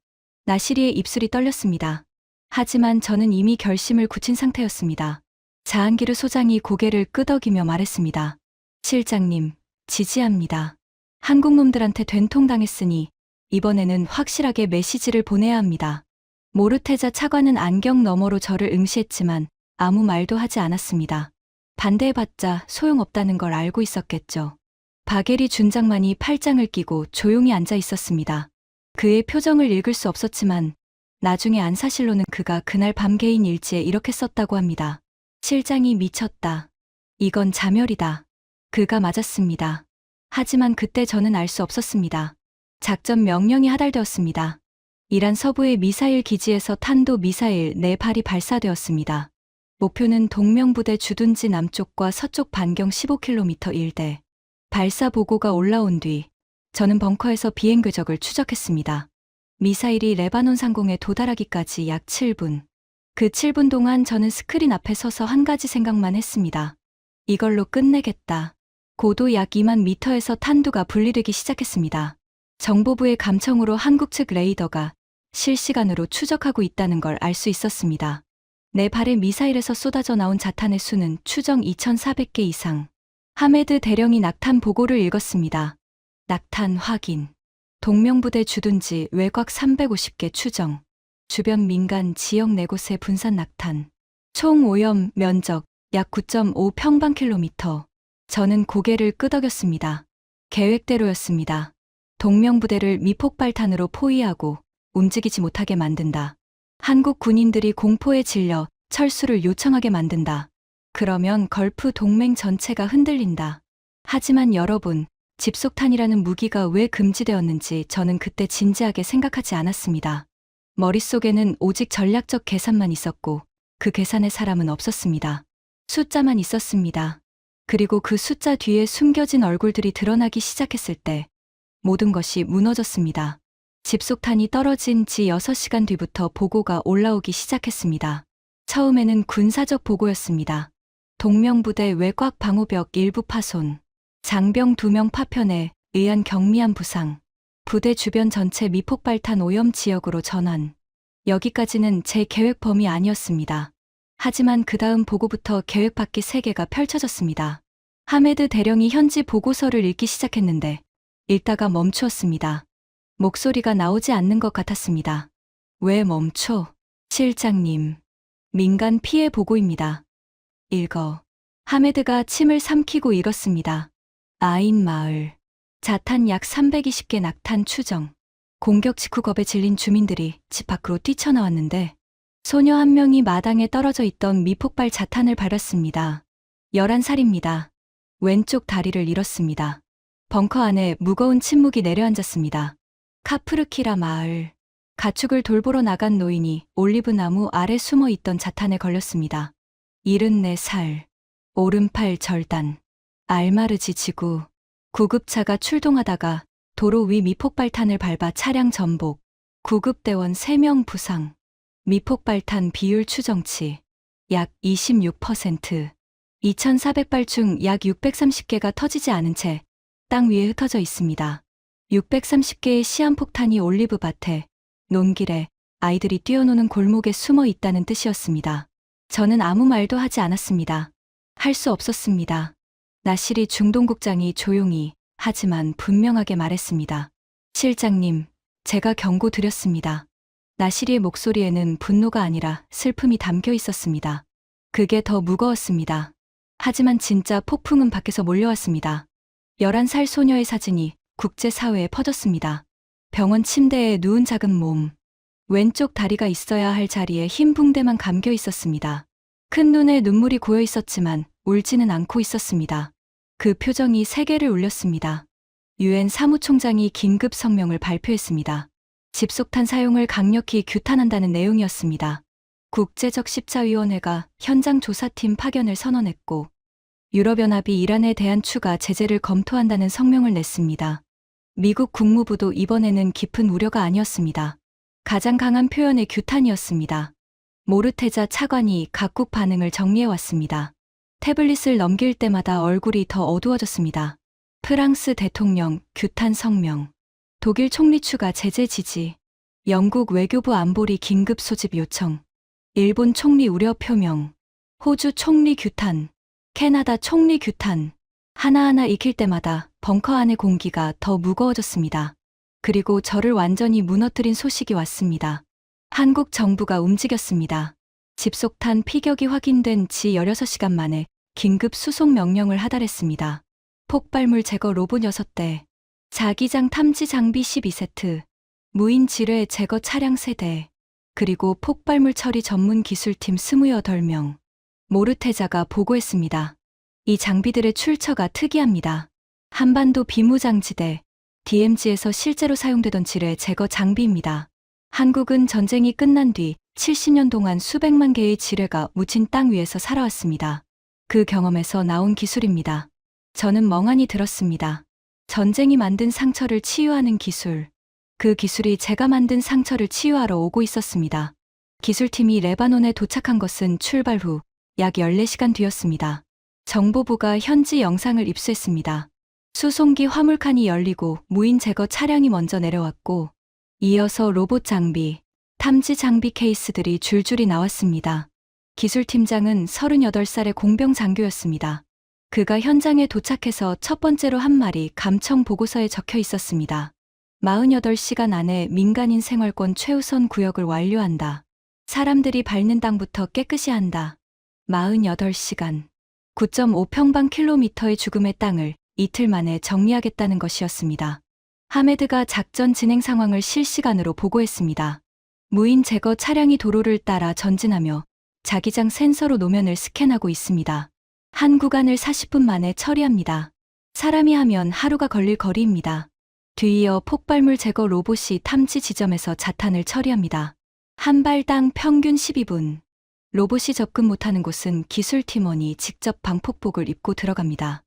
나시리의 입술이 떨렸습니다. 하지만 저는 이미 결심을 굳힌 상태였습니다. 자한기르 소장이 고개를 끄덕이며 말했습니다. 실장님, 지지합니다. 한국놈들한테 된통당했으니 이번에는 확실하게 메시지를 보내야 합니다. 모르테자 차관은 안경 너머로 저를 응시했지만 아무 말도 하지 않았습니다. 반대해봤자 소용없다는 걸 알고 있었겠죠. 바게리 준장만이 팔짱을 끼고 조용히 앉아 있었습니다. 그의 표정을 읽을 수 없었지만 나중에 안사실로는 그가 그날 밤 개인 일지에 이렇게 썼다고 합니다. 실장이 미쳤다. 이건 자멸이다. 그가 맞았습니다. 하지만 그때 저는 알 수 없었습니다. 작전 명령이 하달되었습니다. 이란 서부의 미사일 기지에서 탄도 미사일 4발이 발사되었습니다. 목표는 동명부대 주둔지 남쪽과 서쪽 반경 15km 일대. 발사 보고가 올라온 뒤 저는 벙커에서 비행 궤적을 추적했습니다. 미사일이 레바논 상공에 도달하기까지 약 7분. 그 7분 동안 저는 스크린 앞에 서서 한 가지 생각만 했습니다. 이걸로 끝내겠다. 고도 약 2만 미터에서 탄두가 분리되기 시작했습니다. 정보부의 감청으로 한국 측 레이더가 실시간으로 추적하고 있다는 걸 알 수 있었습니다. 4발의 미사일에서 쏟아져 나온 자탄의 수는 추정 2,400개 이상. 하메드 대령이 낙탄 보고를 읽었습니다. 낙탄 확인. 동명부대 주둔지 외곽 350개 추정. 주변 민간 지역 4곳의 분산 낙탄. 총 오염 면적 약 9.5 평방킬로미터. 저는 고개를 끄덕였습니다. 계획대로였습니다. 동명부대를 미폭발탄으로 포위하고 움직이지 못하게 만든다. 한국 군인들이 공포에 질려 철수를 요청하게 만든다. 그러면 걸프 동맹 전체가 흔들린다. 하지만 여러분, 집속탄이라는 무기가 왜 금지되었는지 저는 그때 진지하게 생각하지 않았습니다. 머릿속에는 오직 전략적 계산만 있었고 그 계산의 사람은 없었습니다. 숫자만 있었습니다. 그리고 그 숫자 뒤에 숨겨진 얼굴들이 드러나기 시작했을 때 모든 것이 무너졌습니다. 집속탄이 떨어진 지 6시간 뒤부터 보고가 올라오기 시작했습니다. 처음에는 군사적 보고였습니다. 동명부대 외곽 방호벽 일부 파손, 장병 2명 파편에 의한 경미한 부상, 부대 주변 전체 미폭발탄 오염 지역으로 전환. 여기까지는 제 계획 범위 아니었습니다. 하지만 그 다음 보고부터 계획 밖의 세계가 펼쳐졌습니다. 하메드 대령이 현지 보고서를 읽기 시작했는데 읽다가 멈추었습니다. 목소리가 나오지 않는 것 같았습니다. 왜 멈춰? 실장님. 민간 피해 보고입니다. 읽어. 하메드가 침을 삼키고 읽었습니다. 아인 마을. 자탄 약 320개 낙탄 추정. 공격 직후 겁에 질린 주민들이 집 밖으로 뛰쳐나왔는데 소녀 한 명이 마당에 떨어져 있던 미폭발 자탄을 밟았습니다. 11살입니다. 왼쪽 다리를 잃었습니다. 벙커 안에 무거운 침묵이 내려앉았습니다. 카프르키라 마을. 가축을 돌보러 나간 노인이 올리브나무 아래 숨어 있던 자탄에 걸렸습니다. 74살. 오른팔 절단. 알마르지 지구. 구급차가 출동하다가 도로 위 미폭발탄을 밟아 차량 전복. 구급대원 3명 부상. 미폭발탄 비율 추정치. 약 26%. 2,400발 중 약 630개가 터지지 않은 채 땅 위에 흩어져 있습니다. 630개의 시한폭탄이 올리브밭에, 논길에, 아이들이 뛰어노는 골목에 숨어 있다는 뜻이었습니다. 저는 아무 말도 하지 않았습니다. 할 수 없었습니다. 나시리 중동국장이 조용히 하지만 분명하게 말했습니다. 실장님, 제가 경고 드렸습니다. 나시리의 목소리에는 분노가 아니라 슬픔이 담겨 있었습니다. 그게 더 무거웠습니다. 하지만 진짜 폭풍은 밖에서 몰려왔습니다. 11살 소녀의 사진이 국제사회에 퍼졌습니다. 병원 침대에 누운 작은 몸, 왼쪽 다리가 있어야 할 자리에 흰 붕대만 감겨 있었습니다. 큰 눈에 눈물이 고여 있었지만 울지는 않고 있었습니다. 그 표정이 세계를 울렸습니다. 유엔 사무총장이 긴급 성명을 발표했습니다. 집속탄 사용을 강력히 규탄한다는 내용이었습니다. 국제적 십자위원회가 현장 조사팀 파견을 선언했고, 유럽연합이 이란에 대한 추가 제재를 검토한다는 성명을 냈습니다. 미국 국무부도 이번에는 깊은 우려가 아니었습니다. 가장 강한 표현의 규탄이었습니다. 모르테자 차관이 각국 반응을 정리해왔습니다. 태블릿을 넘길 때마다 얼굴이 더 어두워졌습니다. 프랑스 대통령 규탄 성명, 독일 총리 추가 제재 지지, 영국 외교부 안보리 긴급 소집 요청, 일본 총리 우려 표명, 호주 총리 규탄, 캐나다 총리 규탄. 하나하나 익힐 때마다 벙커 안의 공기가 더 무거워졌습니다. 그리고 저를 완전히 무너뜨린 소식이 왔습니다. 한국 정부가 움직였습니다. 집속탄 피격이 확인된 지 16시간 만에 긴급 수송 명령을 하달했습니다. 폭발물 제거 로봇 6대, 자기장 탐지 장비 12세트, 무인 지뢰 제거 차량 3대, 그리고 폭발물 처리 전문 기술팀 28명. 모르테자가 보고했습니다. 이 장비들의 출처가 특이합니다. 한반도 비무장지대, DMZ에서 실제로 사용되던 지뢰 제거 장비입니다. 한국은 전쟁이 끝난 뒤 70년 동안 수백만 개의 지뢰가 묻힌 땅 위에서 살아왔습니다. 그 경험에서 나온 기술입니다. 저는 멍하니 들었습니다. 전쟁이 만든 상처를 치유하는 기술. 그 기술이 제가 만든 상처를 치유하러 오고 있었습니다. 기술팀이 레바논에 도착한 것은 출발 후 약 14시간 뒤였습니다. 정보부가 현지 영상을 입수했습니다. 수송기 화물칸이 열리고 무인 제거 차량이 먼저 내려왔고, 이어서 로봇 장비, 탐지 장비 케이스들이 줄줄이 나왔습니다. 기술팀장은 38살의 공병 장교였습니다. 그가 현장에 도착해서 첫 번째로 한 말이 감청 보고서에 적혀 있었습니다. 48시간 안에 민간인 생활권 최우선 구역을 완료한다. 사람들이 밟는 땅부터 깨끗이 한다. 48시간. 9.5평방킬로미터의 죽음의 땅을 이틀 만에 정리하겠다는 것이었습니다. 하메드가 작전 진행 상황을 실시간으로 보고했습니다. 무인 제거 차량이 도로를 따라 전진하며 자기장 센서로 노면을 스캔하고 있습니다. 한 구간을 40분 만에 처리합니다. 사람이 하면 하루가 걸릴 거리입니다. 뒤이어 폭발물 제거 로봇이 탐지 지점에서 자탄을 처리합니다. 한 발당 평균 12분. 로봇이 접근 못하는 곳은 기술팀원이 직접 방폭복을 입고 들어갑니다.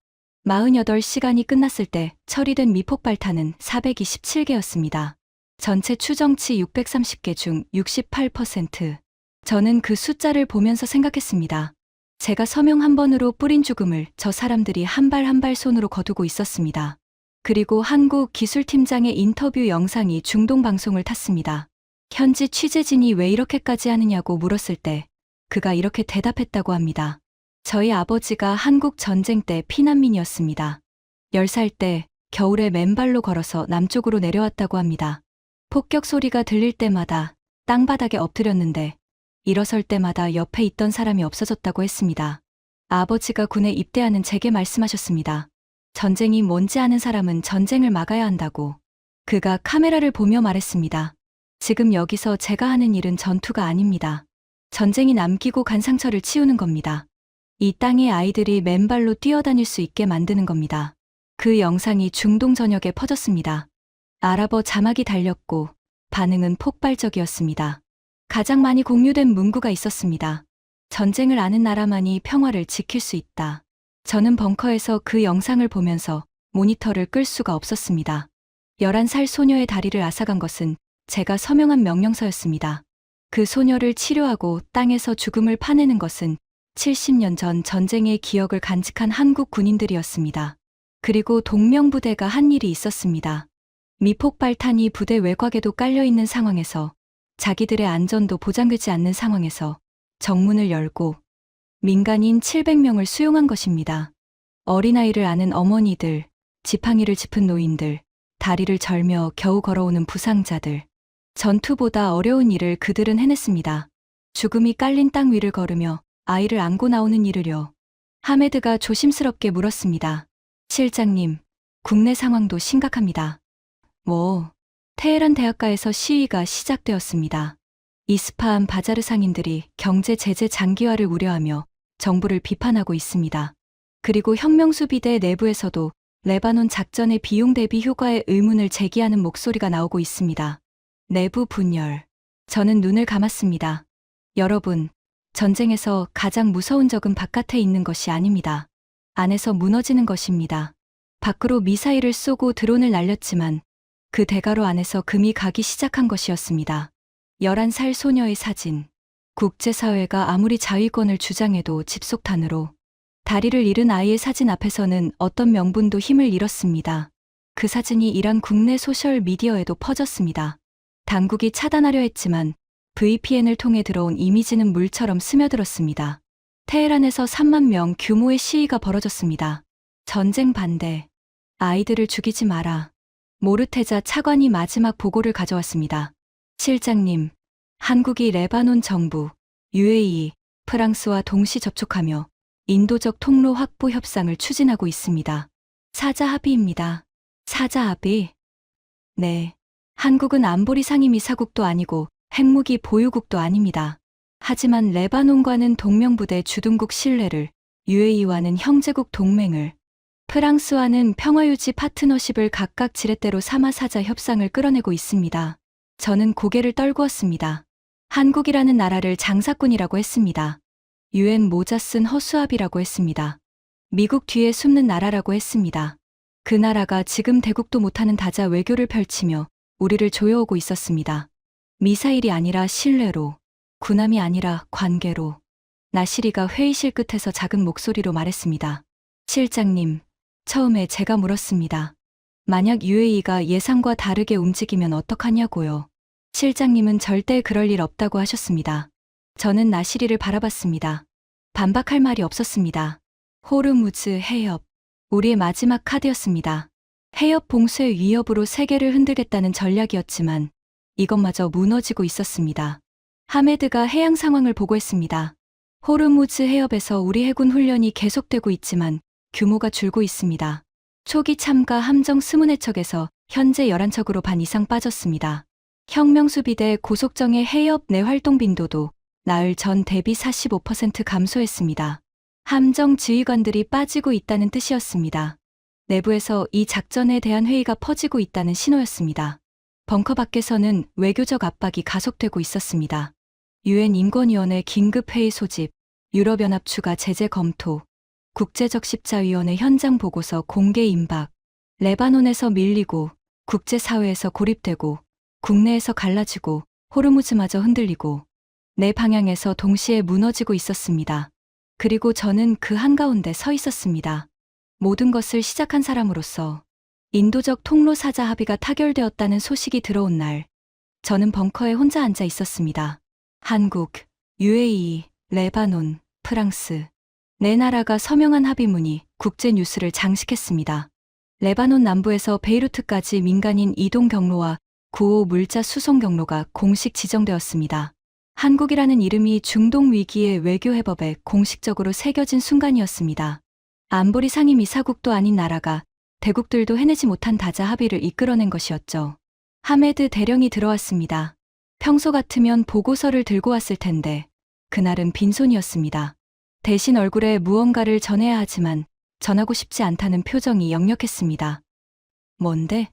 48시간이 끝났을 때 처리된 미폭발탄은 427개였습니다. 전체 추정치 630개 중 68%. 저는 그 숫자를 보면서 생각했습니다. 제가 서명 한 번으로 뿌린 죽음을 저 사람들이 한 발 한 발 손으로 거두고 있었습니다. 그리고 한국 기술팀장의 인터뷰 영상이 중동 방송을 탔습니다. 현지 취재진이 왜 이렇게까지 하느냐고 물었을 때 그가 이렇게 대답했다고 합니다. 저희 아버지가 한국 전쟁 때 피난민이었습니다. 10살 때 겨울에 맨발로 걸어서 남쪽으로 내려왔다고 합니다. 폭격 소리가 들릴 때마다 땅바닥에 엎드렸는데 일어설 때마다 옆에 있던 사람이 없어졌다고 했습니다. 아버지가 군에 입대하는 제게 말씀하셨습니다. 전쟁이 뭔지 아는 사람은 전쟁을 막아야 한다고. 그가 카메라를 보며 말했습니다. 지금 여기서 제가 하는 일은 전투가 아닙니다. 전쟁이 남기고 간 상처를 치우는 겁니다. 이 땅의 아이들이 맨발로 뛰어다닐 수 있게 만드는 겁니다. 그 영상이 중동 전역에 퍼졌습니다. 아랍어 자막이 달렸고 반응은 폭발적이었습니다. 가장 많이 공유된 문구가 있었습니다. 전쟁을 아는 나라만이 평화를 지킬 수 있다. 저는 벙커에서 그 영상을 보면서 모니터를 끌 수가 없었습니다. 11살 소녀의 다리를 앗아간 것은 제가 서명한 명령서였습니다. 그 소녀를 치료하고 땅에서 죽음을 파내는 것은 70년 전 전쟁의 기억을 간직한 한국 군인들이었습니다. 그리고 동명부대가 한 일이 있었습니다. 미폭발탄이 부대 외곽에도 깔려있는 상황에서 자기들의 안전도 보장되지 않는 상황에서 정문을 열고 민간인 700명을 수용한 것입니다. 어린아이를 아는 어머니들, 지팡이를 짚은 노인들, 다리를 절며 겨우 걸어오는 부상자들. 전투보다 어려운 일을 그들은 해냈습니다. 죽음이 깔린 땅 위를 걸으며 아이를 안고 나오는 일을요. 하메드가 조심스럽게 물었습니다. 실장님, 국내 상황도 심각합니다. 테헤란 대학가에서 시위가 시작되었습니다. 이스파한 바자르 상인들이 경제 제재 장기화를 우려하며 정부를 비판하고 있습니다. 그리고 혁명수비대 내부에서도 레바논 작전의 비용 대비 효과에 의문을 제기하는 목소리가 나오고 있습니다. 내부 분열. 저는 눈을 감았습니다. 여러분, 전쟁에서 가장 무서운 적은 바깥에 있는 것이 아닙니다. 안에서 무너지는 것입니다. 밖으로 미사일을 쏘고 드론을 날렸지만 그 대가로 안에서 금이 가기 시작한 것이었습니다. 11살 소녀의 사진. 국제사회가 아무리 자위권을 주장해도 집속탄으로 다리를 잃은 아이의 사진 앞에서는 어떤 명분도 힘을 잃었습니다. 그 사진이 이란 국내 소셜 미디어에도 퍼졌습니다. 당국이 차단하려 했지만 VPN을 통해 들어온 이미지는 물처럼 스며들었습니다. 테헤란에서 3만 명 규모의 시위가 벌어졌습니다. 전쟁 반대. 아이들을 죽이지 마라. 모르테자 차관이 마지막 보고를 가져왔습니다. 실장님, 한국이 레바논 정부, UAE, 프랑스와 동시 접촉하며 인도적 통로 확보 협상을 추진하고 있습니다. 사자 합의입니다. 사자 합의? 네. 한국은 안보리 상임이사국도 아니고 핵무기 보유국도 아닙니다. 하지만 레바논과는 동명부대 주둔국 신뢰를, UAE와는 형제국 동맹을, 프랑스와는 평화유지 파트너십을 각각 지렛대로 삼아 사자 협상을 끌어내고 있습니다. 저는 고개를 떨구었습니다. 한국이라는 나라를 장사꾼이라고 했습니다. UN 모자 쓴 허수아비라고 했습니다. 미국 뒤에 숨는 나라라고 했습니다. 그 나라가 지금 대국도 못하는 다자 외교를 펼치며 우리를 조여오고 있었습니다. 미사일이 아니라 신뢰로, 군함이 아니라 관계로. 나시리가 회의실 끝에서 작은 목소리로 말했습니다. 실장님, 처음에 제가 물었습니다. 만약 UAE가 예상과 다르게 움직이면 어떡하냐고요. 실장님은 절대 그럴 일 없다고 하셨습니다. 저는 나시리를 바라봤습니다. 반박할 말이 없었습니다. 호르무즈 해협. 우리의 마지막 카드였습니다. 해협 봉쇄 위협으로 세계를 흔들겠다는 전략이었지만 이것마저 무너지고 있었습니다. 하메드가 해양 상황을 보고했습니다. 호르무즈 해협에서 우리 해군 훈련이 계속되고 있지만 규모가 줄고 있습니다. 초기 참가 함정 20척에서 현재 11척으로 반 이상 빠졌습니다. 혁명수비대 고속정의 해협 내 활동 빈도도 나흘 전 대비 45% 감소했습니다. 함정 지휘관들이 빠지고 있다는 뜻이었습니다. 내부에서 이 작전에 대한 회의가 퍼지고 있다는 신호였습니다. 벙커 밖에서는 외교적 압박이 가속되고 있었습니다. UN 인권위원회 긴급회의 소집, 유럽연합 추가 제재 검토, 국제적 십자위원회 현장 보고서 공개 임박, 레바논에서 밀리고 국제사회에서 고립되고 국내에서 갈라지고 호르무즈마저 흔들리고 내 방향에서 동시에 무너지고 있었습니다. 그리고 저는 그 한가운데 서 있었습니다. 모든 것을 시작한 사람으로서 인도적 통로 사자 합의가 타결되었다는 소식이 들어온 날, 저는 벙커에 혼자 앉아 있었습니다. 한국, UAE, 레바논, 프랑스. 네 나라가 서명한 합의문이 국제 뉴스를 장식했습니다. 레바논 남부에서 베이루트까지 민간인 이동 경로와 구호 물자 수송 경로가 공식 지정되었습니다. 한국이라는 이름이 중동 위기의 외교 해법에 공식적으로 새겨진 순간이었습니다. 안보리 상임이사국도 아닌 나라가 대국들도 해내지 못한 다자 합의를 이끌어낸 것이었죠. 하메드 대령이 들어왔습니다. 평소 같으면 보고서를 들고 왔을 텐데 그날은 빈손이었습니다. 대신 얼굴에 무언가를 전해야 하지만 전하고 싶지 않다는 표정이 역력했습니다. 뭔데?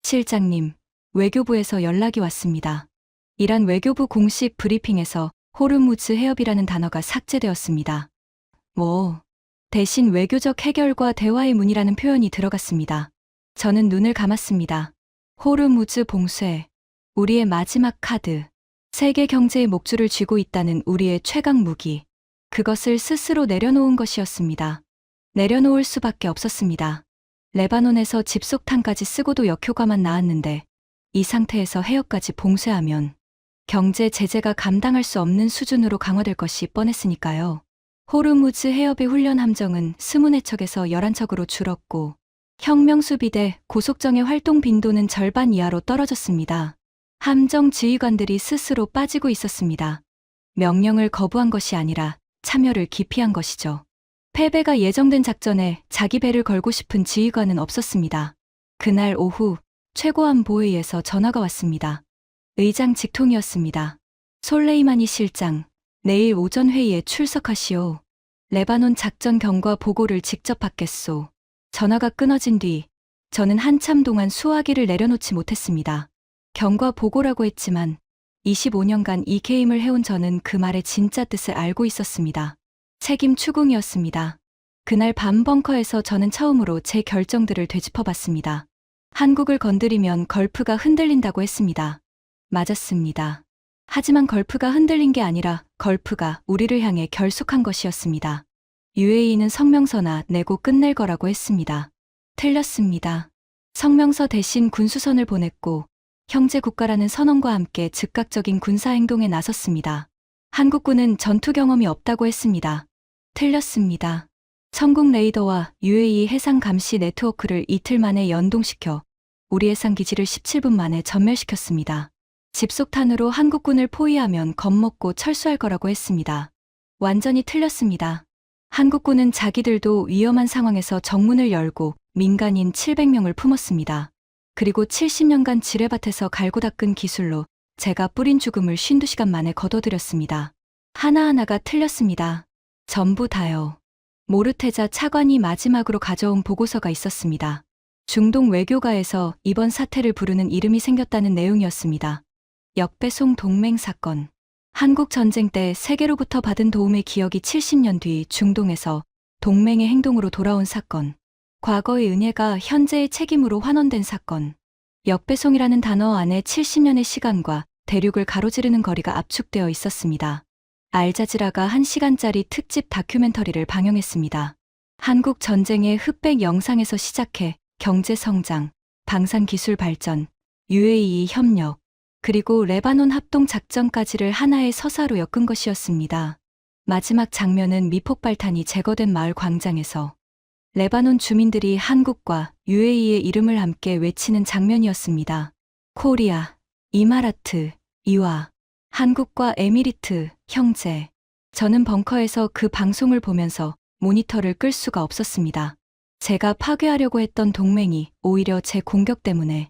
실장님, 외교부에서 연락이 왔습니다. 이란 외교부 공식 브리핑에서 호르무즈 해협이라는 단어가 삭제되었습니다. 대신 외교적 해결과 대화의 문이라는 표현이 들어갔습니다. 저는 눈을 감았습니다. 호르무즈 봉쇄, 우리의 마지막 카드, 세계 경제의 목줄을 쥐고 있다는 우리의 최강 무기. 그것을 스스로 내려놓은 것이었습니다. 내려놓을 수밖에 없었습니다. 레바논에서 집속탄까지 쓰고도 역효과만 나왔는데 이 상태에서 해협까지 봉쇄하면 경제 제재가 감당할 수 없는 수준으로 강화될 것이 뻔했으니까요. 호르무즈 해협의 훈련 함정은 20척에서 11척으로 줄었고 혁명수비대 고속정의 활동 빈도는 절반 이하로 떨어졌습니다. 함정 지휘관들이 스스로 빠지고 있었습니다. 명령을 거부한 것이 아니라 참여를 기피한 것이죠. 패배가 예정된 작전에 자기 배를 걸고 싶은 지휘관은 없었습니다. 그날 오후 최고안보회의에서 전화가 왔습니다. 의장 직통이었습니다. 솔레이마니 실장, 내일 오전 회의에 출석하시오. 레바논 작전 경과 보고를 직접 받겠소. 전화가 끊어진 뒤 저는 한참 동안 수화기를 내려놓지 못했습니다. 경과 보고라고 했지만 25년간 이 게임을 해온 저는 그 말의 진짜 뜻을 알고 있었습니다. 책임 추궁이었습니다. 그날 밤 벙커에서 저는 처음으로 제 결정들을 되짚어봤습니다. 한국을 건드리면 걸프가 흔들린다고 했습니다. 맞았습니다. 하지만 걸프가 흔들린 게 아니라 걸프가 우리를 향해 결속한 것이었습니다. UAE는 성명서나 내고 끝낼 거라고 했습니다. 틀렸습니다. 성명서 대신 군수선을 보냈고 형제국가라는 선언과 함께 즉각적인 군사행동에 나섰습니다. 한국군은 전투 경험이 없다고 했습니다. 틀렸습니다. 천국 레이더와 UAE 해상 감시 네트워크를 이틀 만에 연동시켜 우리 해상 기지를 17분 만에 전멸시켰습니다. 집속탄으로 한국군을 포위하면 겁먹고 철수할 거라고 했습니다. 완전히 틀렸습니다. 한국군은 자기들도 위험한 상황에서 정문을 열고 민간인 700명을 품었습니다. 그리고 70년간 지뢰밭에서 갈고 닦은 기술로 제가 뿌린 죽음을 52시간 만에 거둬들였습니다. 하나하나가 틀렸습니다. 전부 다요. 모르테자 차관이 마지막으로 가져온 보고서가 있었습니다. 중동 외교가에서 이번 사태를 부르는 이름이 생겼다는 내용이었습니다. 역배송 동맹 사건. 한국 전쟁 때 세계로부터 받은 도움의 기억이 70년 뒤 중동에서 동맹의 행동으로 돌아온 사건. 과거의 은혜가 현재의 책임으로 환원된 사건. 역배송이라는 단어 안에 70년의 시간과 대륙을 가로지르는 거리가 압축되어 있었습니다. 알자지라가 1시간짜리 특집 다큐멘터리를 방영했습니다. 한국 전쟁의 흑백 영상에서 시작해 경제 성장, 방산 기술 발전, UAE 협력, 그리고 레바논 합동 작전까지를 하나의 서사로 엮은 것이었습니다. 마지막 장면은 미폭발탄이 제거된 마을 광장에서 레바논 주민들이 한국과 UAE의 이름을 함께 외치는 장면이었습니다. 코리아, 이마라트, 이와, 한국과 에미리트, 형제. 저는 벙커에서 그 방송을 보면서 모니터를 끌 수가 없었습니다. 제가 파괴하려고 했던 동맹이 오히려 제 공격 때문에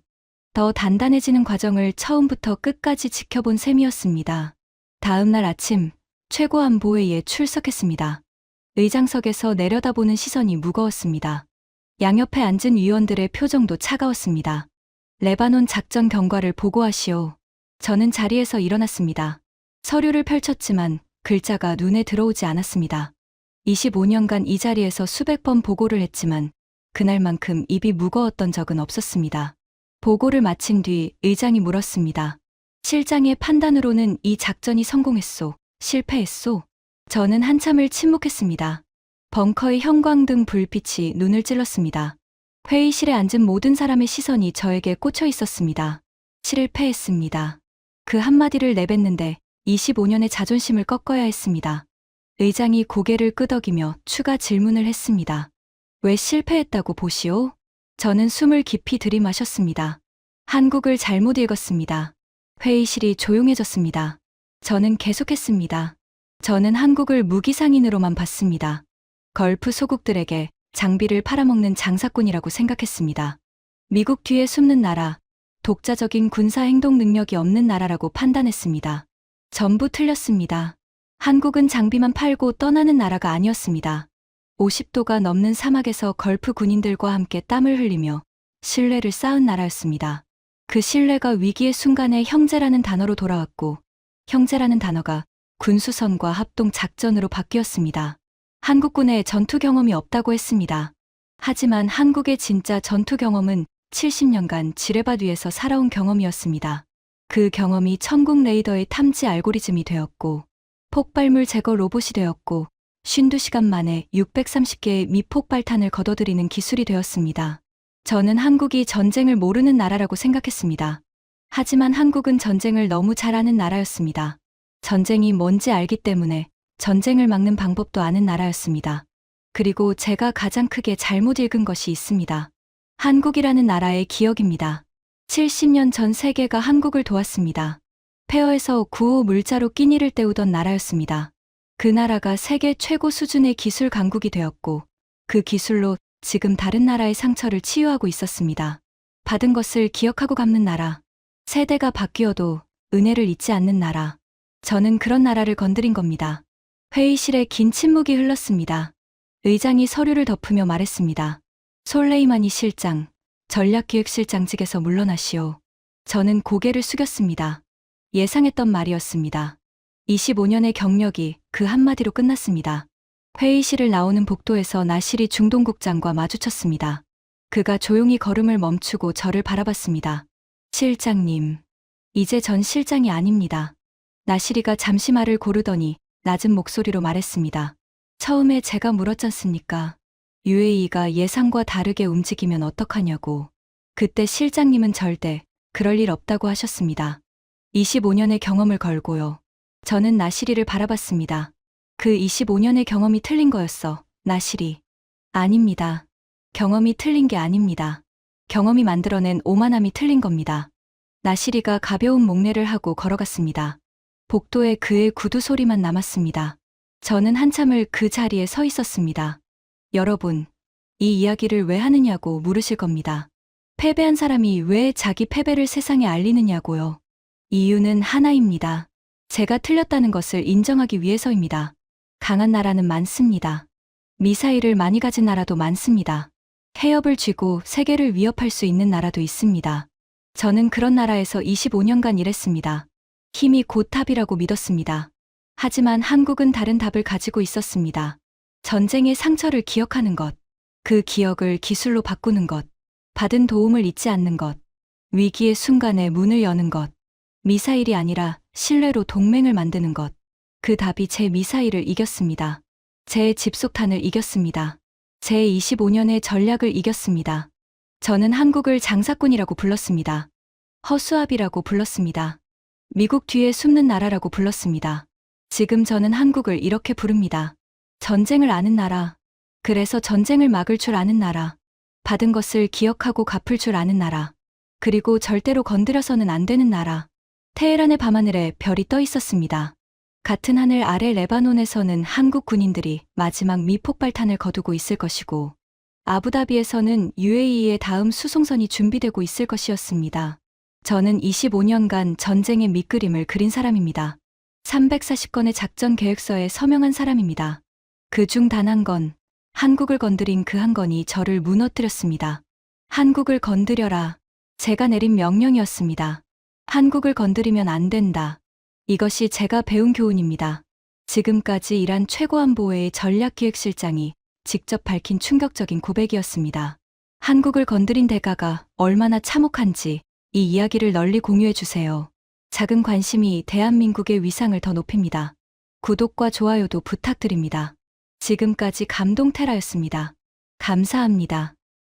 더 단단해지는 과정을 처음부터 끝까지 지켜본 셈이었습니다. 다음 날 아침 최고안보회의에 출석했습니다. 의장석에서 내려다보는 시선이 무거웠습니다. 양옆에 앉은 위원들의 표정도 차가웠습니다. 레바논 작전 경과를 보고하시오. 저는 자리에서 일어났습니다. 서류를 펼쳤지만 글자가 눈에 들어오지 않았습니다. 25년간 이 자리에서 수백 번 보고를 했지만 그날만큼 입이 무거웠던 적은 없었습니다. 보고를 마친 뒤 의장이 물었습니다. 실장의 판단으로는 이 작전이 성공했소? 실패했소? 저는 한참을 침묵했습니다. 벙커의 형광등 불빛이 눈을 찔렀습니다. 회의실에 앉은 모든 사람의 시선이 저에게 꽂혀 있었습니다. 실패했습니다. 그 한마디를 내뱉는데 25년의 자존심을 꺾어야 했습니다. 의장이 고개를 끄덕이며 추가 질문을 했습니다. 왜 실패했다고 보시오? 저는 숨을 깊이 들이마셨습니다. 한국을 잘못 읽었습니다. 회의실이 조용해졌습니다. 저는 계속했습니다. 저는 한국을 무기상인으로만 봤습니다. 걸프 소국들에게 장비를 팔아먹는 장사꾼이라고 생각했습니다. 미국 뒤에 숨는 나라, 독자적인 군사 행동 능력이 없는 나라라고 판단했습니다. 전부 틀렸습니다. 한국은 장비만 팔고 떠나는 나라가 아니었습니다. 50도가 넘는 사막에서 걸프 군인들과 함께 땀을 흘리며 신뢰를 쌓은 나라였습니다. 그 신뢰가 위기의 순간에 형제라는 단어로 돌아왔고 형제라는 단어가 군수선과 합동 작전으로 바뀌었습니다. 한국군의 전투 경험이 없다고 했습니다. 하지만 한국의 진짜 전투 경험은 70년간 지뢰밭 위에서 살아온 경험이었습니다. 그 경험이 천국 레이더의 탐지 알고리즘이 되었고 폭발물 제거 로봇이 되었고 52시간 만에 630개의 미폭발탄을 걷어들이는 기술이 되었습니다. 저는 한국이 전쟁을 모르는 나라라고 생각했습니다. 하지만 한국은 전쟁을 너무 잘 아는 나라였습니다. 전쟁이 뭔지 알기 때문에 전쟁을 막는 방법도 아는 나라였습니다. 그리고 제가 가장 크게 잘못 읽은 것이 있습니다. 한국이라는 나라의 기억입니다. 70년 전 세계가 한국을 도왔습니다. 폐허에서 구호 물자로 끼니를 때우던 나라였습니다. 그 나라가 세계 최고 수준의 기술 강국이 되었고 그 기술로 지금 다른 나라의 상처를 치유하고 있었습니다. 받은 것을 기억하고 갚는 나라. 세대가 바뀌어도 은혜를 잊지 않는 나라. 저는 그런 나라를 건드린 겁니다. 회의실에 긴 침묵이 흘렀습니다. 의장이 서류를 덮으며 말했습니다. 솔레이마니 실장, 전략기획실장직에서 물러나시오. 저는 고개를 숙였습니다. 예상했던 말이었습니다. 25년의 경력이 그 한마디로 끝났습니다. 회의실을 나오는 복도에서 나시리 중동국장과 마주쳤습니다. 그가 조용히 걸음을 멈추고 저를 바라봤습니다. 실장님, 이제 전 실장이 아닙니다. 나시리가 잠시 말을 고르더니 낮은 목소리로 말했습니다. 처음에 제가 물었잖습니까? UAE가 예상과 다르게 움직이면 어떡하냐고. 그때 실장님은 절대 그럴 일 없다고 하셨습니다. 25년의 경험을 걸고요. 저는 나시리를 바라봤습니다. 그 25년의 경험이 틀린 거였어, 나시리. 아닙니다. 경험이 틀린 게 아닙니다. 경험이 만들어낸 오만함이 틀린 겁니다. 나시리가 가벼운 목례를 하고 걸어갔습니다. 복도에 그의 구두 소리만 남았습니다. 저는 한참을 그 자리에 서 있었습니다. 여러분, 이 이야기를 왜 하느냐고 물으실 겁니다. 패배한 사람이 왜 자기 패배를 세상에 알리느냐고요. 이유는 하나입니다. 제가 틀렸다는 것을 인정하기 위해서입니다. 강한 나라는 많습니다. 미사일을 많이 가진 나라도 많습니다. 해협을 쥐고 세계를 위협할 수 있는 나라도 있습니다. 저는 그런 나라에서 25년간 일했습니다. 힘이 곧 답이라고 믿었습니다. 하지만 한국은 다른 답을 가지고 있었습니다. 전쟁의 상처를 기억하는 것, 그 기억을 기술로 바꾸는 것, 받은 도움을 잊지 않는 것, 위기의 순간에 문을 여는 것, 미사일이 아니라 신뢰로 동맹을 만드는 것. 그 답이 제 미사일을 이겼습니다. 제 집속탄을 이겼습니다. 제 25년의 전략을 이겼습니다. 저는 한국을 장사꾼이라고 불렀습니다. 허수아비라고 불렀습니다. 미국 뒤에 숨는 나라라고 불렀습니다. 지금 저는 한국을 이렇게 부릅니다. 전쟁을 아는 나라. 그래서 전쟁을 막을 줄 아는 나라. 받은 것을 기억하고 갚을 줄 아는 나라. 그리고 절대로 건드려서는 안 되는 나라. 테헤란의 밤하늘에 별이 떠 있었습니다. 같은 하늘 아래 레바논에서는 한국 군인들이 마지막 미폭발탄을 거두고 있을 것이고 아부다비에서는 UAE의 다음 수송선이 준비되고 있을 것이었습니다. 저는 25년간 전쟁의 밑그림을 그린 사람입니다. 340건의 작전 계획서에 서명한 사람입니다. 그중 단 한 건, 한국을 건드린 그 한 건이 저를 무너뜨렸습니다. 한국을 건드려라. 제가 내린 명령이었습니다. 한국을 건드리면 안 된다. 이것이 제가 배운 교훈입니다. 지금까지 일한 최고안보회의 전략기획실장이 직접 밝힌 충격적인 고백이었습니다. 한국을 건드린 대가가 얼마나 참혹한지 이 이야기를 널리 공유해 주세요. 작은 관심이 대한민국의 위상을 더 높입니다. 구독과 좋아요도 부탁드립니다. 지금까지 감동테라였습니다. 감사합니다.